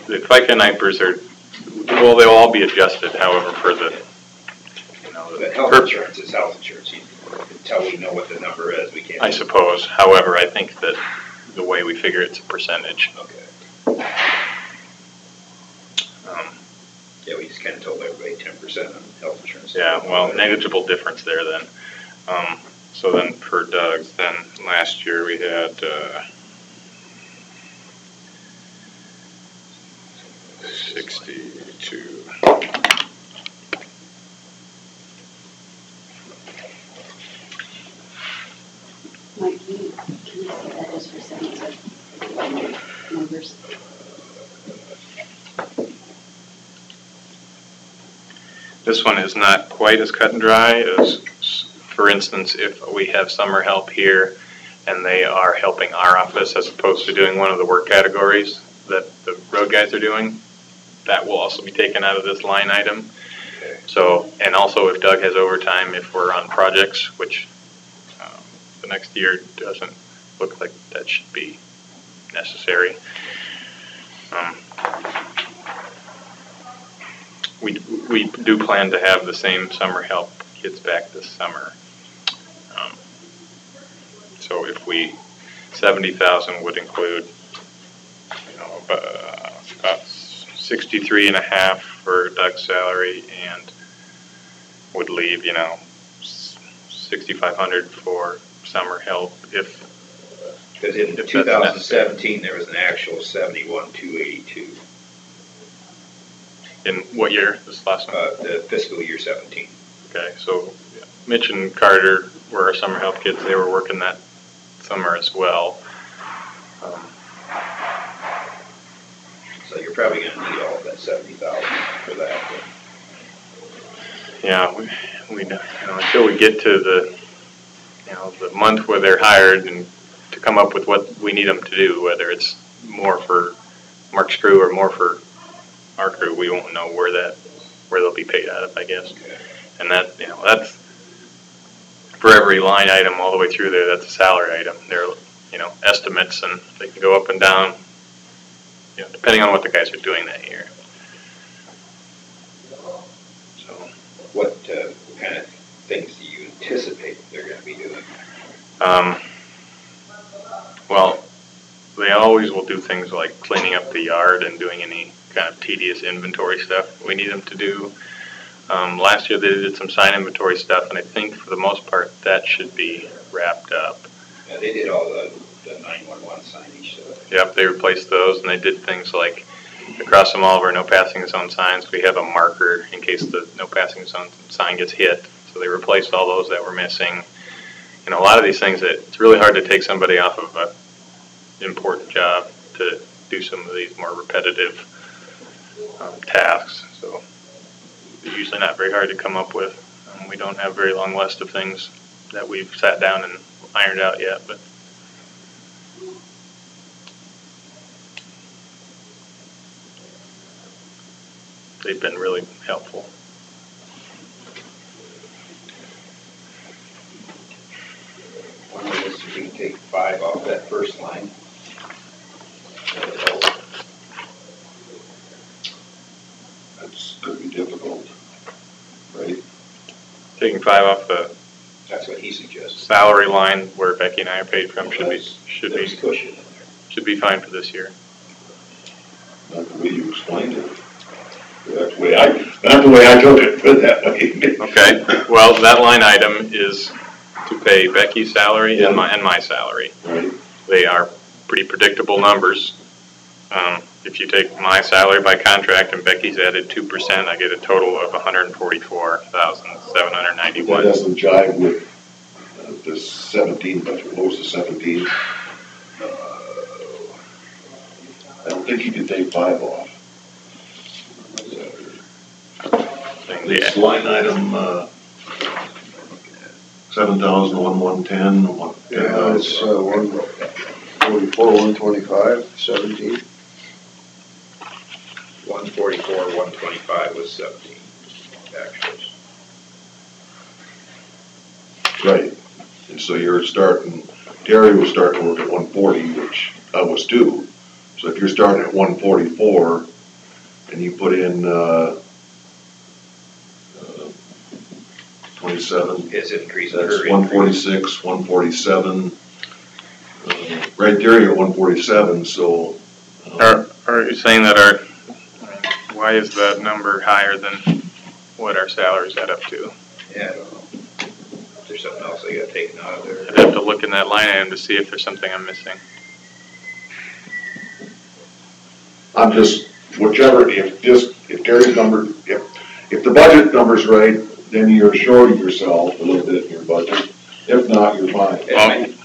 the FICA and IPERS are, well, they'll all be adjusted, however, for the, you know, The the health purpose. insurance is health insurance. Until we know what the number is, we can't. I suppose. However, I think that the way we figure it's a percentage. Okay. Yeah, we just kind of told everybody 10% on health insurance. Yeah, well, negligible difference there then. So then for Doug's, then last year we had, 62. Mike, can you see that just for a second, so numbers? This one is not quite as cut and dry as, for instance, if we have summer help here and they are helping our office as opposed to doing one of the work categories that the road guys are doing, that will also be taken out of this line item. So, and also if Doug has overtime, if we're on projects, which the next year doesn't look like that should be necessary. We do plan to have the same summer help kids back this summer. So if 70,000 would include, you know, about 63 and a half for Doug's salary and would leave, you know, 6,500 for summer help if. Because in If that's 2017, there was an actual 71,282, In what year, this last one? the fiscal year 17. Okay, so yeah, Mitch and Carter were our summer help kids. They were working that summer as well. So you're probably going to need all of that 70,000 for that. Yeah, we you know, until we get to the, you know, the month where they're hired and to come up with what we need them to do, whether it's more for Mark's crew or more for our crew, we won't know where they'll be paid out of, I guess. Okay. And that, you know, that's for every line item all the way through there, that's a salary item. They're, you know, estimates and they can go up and down, you know, depending on what the guys are doing that year. So, What kind of things do you anticipate they're going to be doing? Well, they always will do things like cleaning up the yard and doing any kind of tedious inventory stuff we need them to do. Last year they did some sign inventory stuff, and I think for the most part that should be wrapped up. Yeah, they did all the 911 signage stuff. Yep, they replaced those, and they did things like across from all of our no passing zone signs, we have a marker in case the no passing zone sign gets hit. So they replaced all those that were missing. You know, a lot of these things that it's really hard to take somebody off of an important job to do some of these more repetitive tasks. So they're usually not very hard to come up with. We don't have a very long list of things that we've sat down and ironed out yet, but they've been really helpful. One of us, if we can take 5 off that first line. That's going to be difficult. taking 5 off the That's what he suggests. salary line where Becky and I are paid from There's cushion in there. should be fine for this year. Not the way you explained it. That's not the way I took it, put it that way. Okay, well, that line item is to pay Becky's salary and my salary. Right, They are pretty predictable numbers. If you take my salary by contract and Becky's added 2%, I get a total of that $144,791. doesn't jive with the 17 budget. What was the 17? I don't think you could take 5 off. It's line item, 7,110, Yeah, it's, 144, 125, 17. 144, 125 was 17 actuals. Right, and so you're starting, Terry was starting to work at 140, which I was too. So if you're starting at 144, and you put in, 27, His increase, that's her 146, 147, right there you're at 147, so. Are you saying that why is that number higher than what our salaries add up to? Yeah, I don't know. Is there something else they got taken out of there? I'd have to look in that line item to see if there's something I'm missing. I'm just, whichever, if Terry's number, if the budget number's right, then you're shorting yourself a little bit in your budget. If not, you're fine.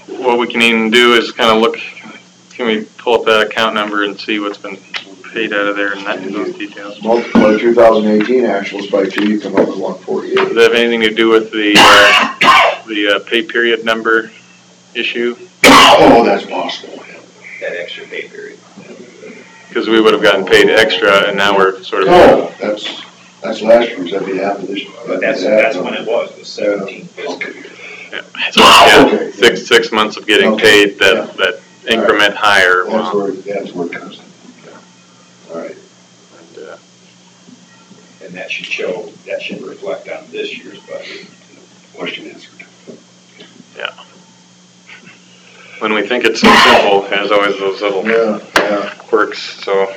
Well, what we can even do is kind of look, can we pull up that account number and see what's been paid out of there and those details? Multiply 2018 actuals by 2, you come up with 148. Does that have anything to do with the pay period number issue? Oh, that's possible. That extra pay period. Because we would have gotten paid extra and now we're sort of. No, that's last year's, that'd be half of this year. But that's when it was 17 fiscal year. Yeah, so, yeah, 6 months of getting paid, that increment higher. That's where it comes in. All right. And that should reflect on this year's budget. Question answered. When we think it's so simple, there's always those little Yeah. quirks, so.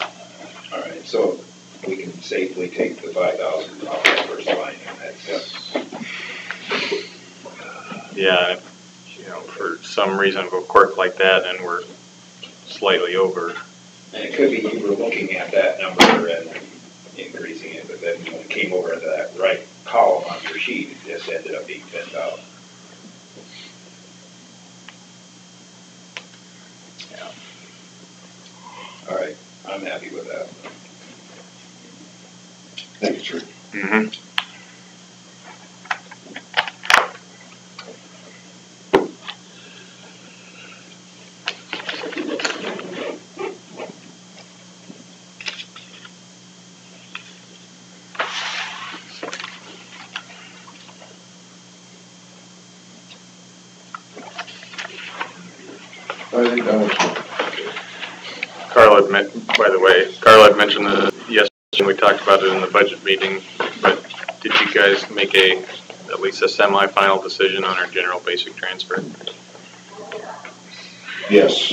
All right, so we can safely take the 5,000 off the first line, and that's. Yeah, for some reason of a quirk like that, and we're slightly over. And it could be you were looking at that number and increasing it, but then when it came over to that right column on your sheet, it just ended up being 10,000. Yeah. All right, I'm happy with that. Thank you, sir. Mm-hmm. I think that was, Carl had mentioned that yesterday, we talked about it in the budget meeting, but did you guys make at least a semi-final decision on our general basic transfer? Yes.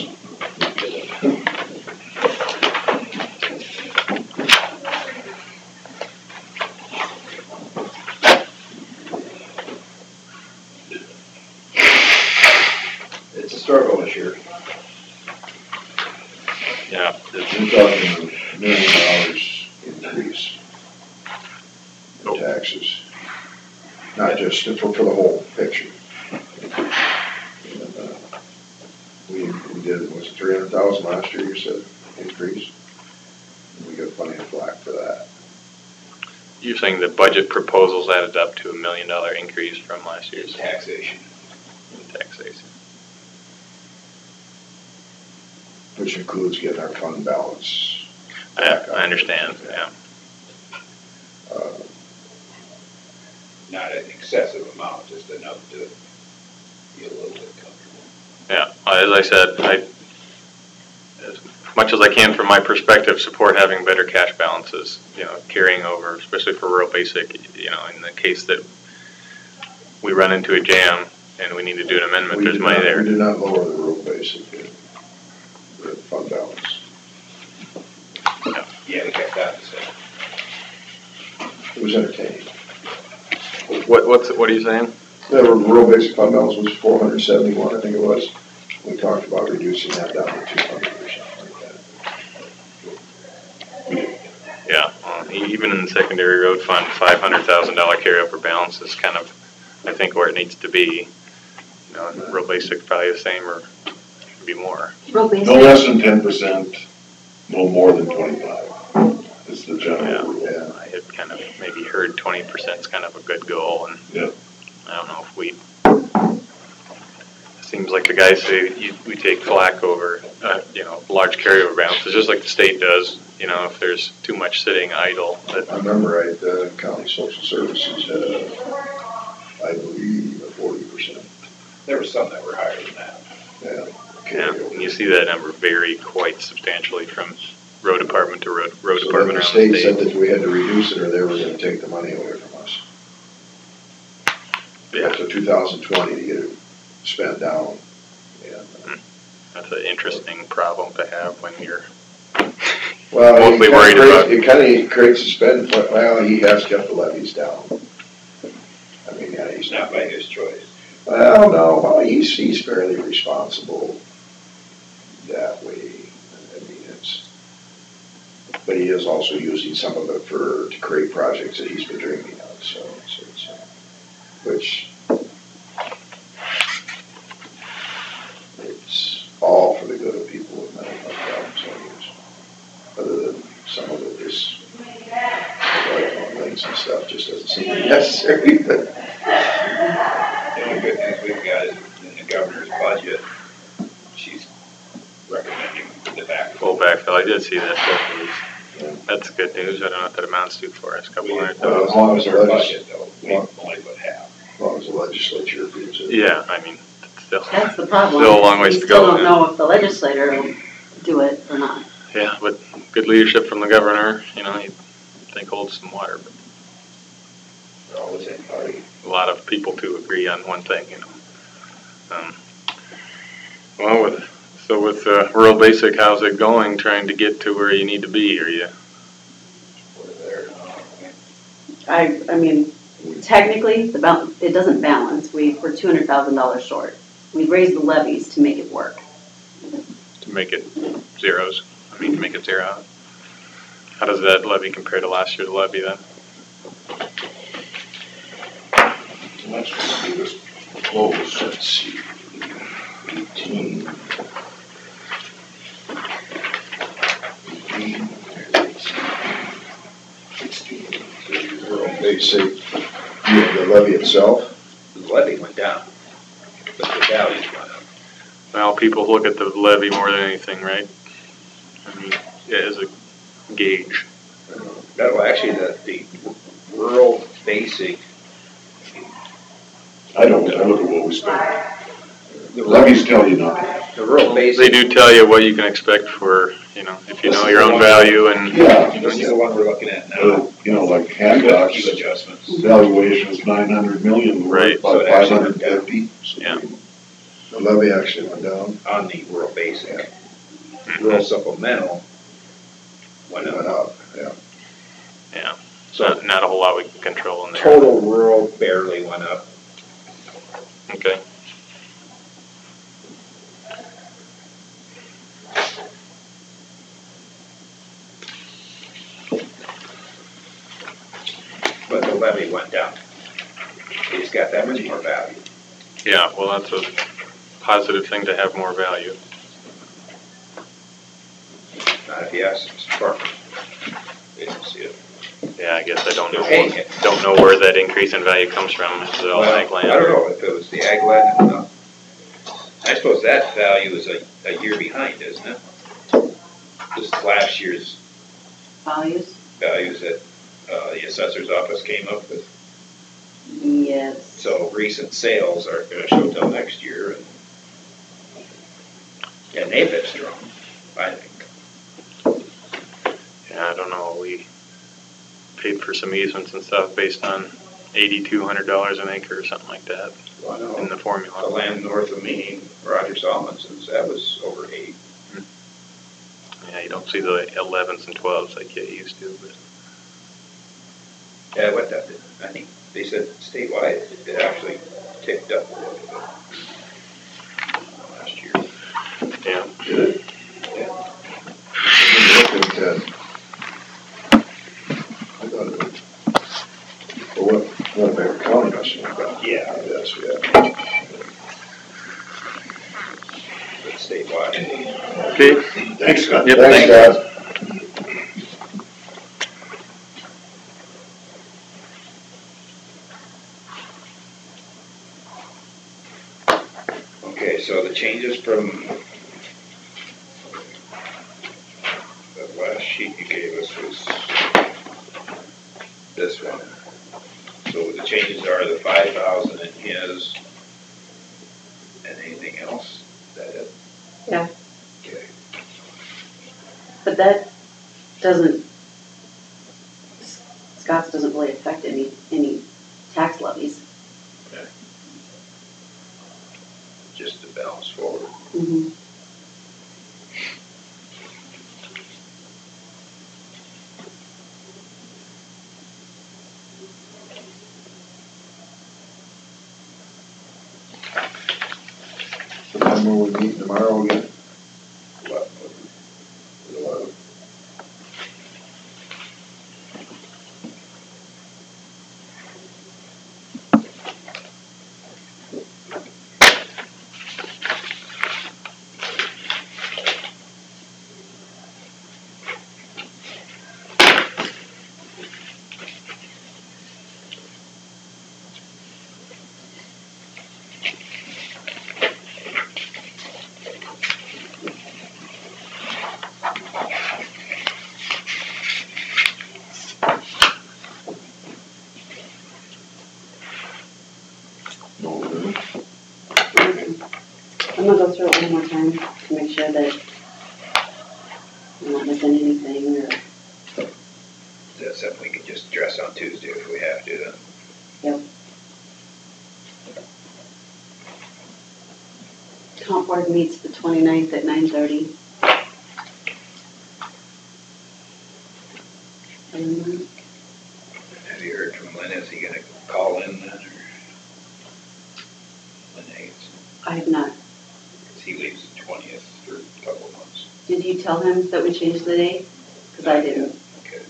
It's a struggle this year. Yeah. you're talking $1 million increase in taxes. Not just for the whole picture. And, we did, was it 300,000 last year, you said, increase? And we got plenty of flack for that. You're saying the budget proposals added up to $1 million increase from last year's Taxation. taxation. Which includes getting our fund balance. I understand, yeah. Not an excessive amount, just enough to be a little bit comfortable. Yeah, as I said, much as I can from my perspective, support having better cash balances, carrying over, especially for rural basic, in the case that we run into a jam and we need to do an amendment, there's money there. We did not lower the rural basic, the fund balance. Yeah, we kept that the same. It was entertaining. What are you saying? The rural basic fund balance was 471, I think it was. We talked about reducing that down to 200 or something like that. Yeah, even in the secondary road fund, $500,000 carryover balance is kind of, I think, where it needs to be. Rural basic probably the same or maybe more. Real basic. No less than 10%, no more than 25 is the general rule. Yeah. I had kind of maybe heard 20% is kind of a good goal, and Yeah. I don't know if seems like the guys say we take flack over, large carryover balances, just like the state does. If there's too much sitting idle. I remember the county social services had I believe, 40%. There were some that were higher than that. Yeah. Yeah, and you see that number vary quite substantially from road department to road department So around the state said that we had to reduce it or they were gonna take the money away from us. Yeah, So 2020 to get it spent down. And, that's an interesting problem to have when you're well, mostly worried about. it kind of creates a spend, well, he has kept the levies down. I mean, yeah, It's not by his choice. Well, no, well, he's fairly responsible that way. I mean, but he is also using some of it to create projects that he's been dreaming of, so it's, which it's all for the good of people with mental health problems, I guess. Other than some of it is like links and stuff just doesn't seem necessary, but. The only good news we've got is in the governor's budget, she's recommending the back. Full backfill, I did see that. That's good news. I don't know what that amounts to for us, couple hundred Well, thousand. as long as the Our budget though, we only put half. As long as the legislature approves it. Yeah, I mean, it's still, That's the problem. still a long ways We to still go. don't know if the legislator will do it or not. Yeah, but good leadership from the governor, you think holds some water, but They're all the same party. a lot of people to agree on one thing, Well, with rural basic, how's it going, trying to get to where you need to be? Are you? We're there. I mean, technically, it doesn't balance. We're $200,000 short. We raised the levies to make it work. To make it zeros? To make it zero? How does that levy compare to last year's levy then? That's going to be this close. Let's see, 18. 16. Basic, the levy itself. The levy went down, but the values went up. Well, people look at the levy more than anything, right? As a gauge. No, actually, the rural basic. I look at what we spend. The Levies tell you nothing. The rural They basic. do tell you what you can expect for, if you know your own value and. Yeah. This is the one we're looking at now. Like Key Hancock's adjustments. valuation is 900 million, Right, by so it actually went 550. So Yeah. The levy actually went down. On the rural basic. Rural supplemental went It went up. up, yeah. Yeah, So not a whole lot we can control in there. total rural barely went up. Okay. But the levy went down. It's got that much more value. Yeah, well, that's a positive thing to have more value. Not if you ask Mr. Parker. They don't see it. Yeah, I guess I don't They're paying it. know where that increase in value comes from. Is it all ag land? I don't know if it was the ag land. I suppose that value is a year behind, isn't it? This is last year's Values? values that the assessor's office came up with. Yes. So recent sales aren't gonna show till next year. And they've been strong, I think. I don't know, we paid for some easements and stuff based on $8,200 an acre or something like that Well, I in know, the formula. the land north of me, Roger Solomon's, that was over 8. Yeah, you don't see the 11s and 12s like you used to, but. Yeah, what that, I think they said statewide, it actually ticked up a little bit last year. Yeah. Good. Yeah. Look at, I thought it was, well, what Bear County must have got. Yeah. Yes, yeah. But statewide. Okay. Thanks, Scott. Yep, Thanks, thanks. Scott. Okay, so the changes from the last sheet you gave us was this one. So the changes are the 5,000 in his, and anything else? Is that it? Yeah. Okay. But that doesn't, Scott's doesn't really affect any tax levies. Just to balance forward. Mm-hmm. So then will we meet tomorrow again? What- At 11? No, really? I'm gonna go through it one more time to make sure that I'm not missing anything or, Is that something we could just address on Tuesday if we have to then? comp board meets the 29th at 9:30. Have you heard from Lynn? Is he gonna call in then, or? Lynn Hayes, I have not. 'cause he leaves the 20th for a couple of months. Did you tell him that we changed the date? Because I didn't. Okay.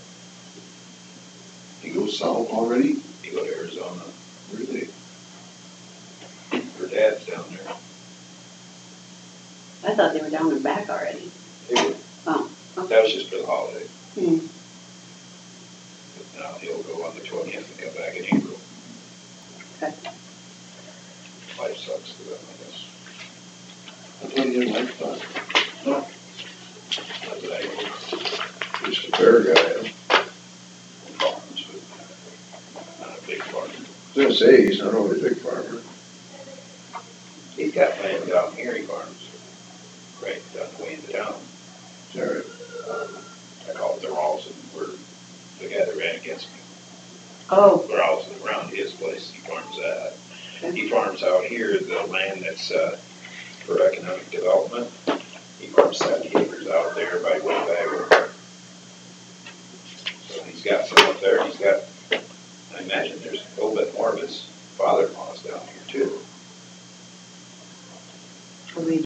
He goes south already? You go to Arizona. Really? Her dad's down there. I thought they were down and back already. They were, Oh, that was just for the holiday. Hmm. But now he'll go on the 20th and come back in April. Okay. Life sucks for them, I guess. I thought he didn't like that. That's what I heard. Just a fair guy. Farms, but not a big farm. I was gonna say, he's not only a big farmer. He's got land down here, he farms, right down the way into town. Sorry. I call it the Rawlson, where the guy that ran against me. Oh, Rawlson, around his place, he farms that. Okay. He farms out here, the land that's, for economic development. He farms 70 acres out there by way back. So he's got some up there, he's got, I imagine there's a little bit more of his father-in-law's down here too. are we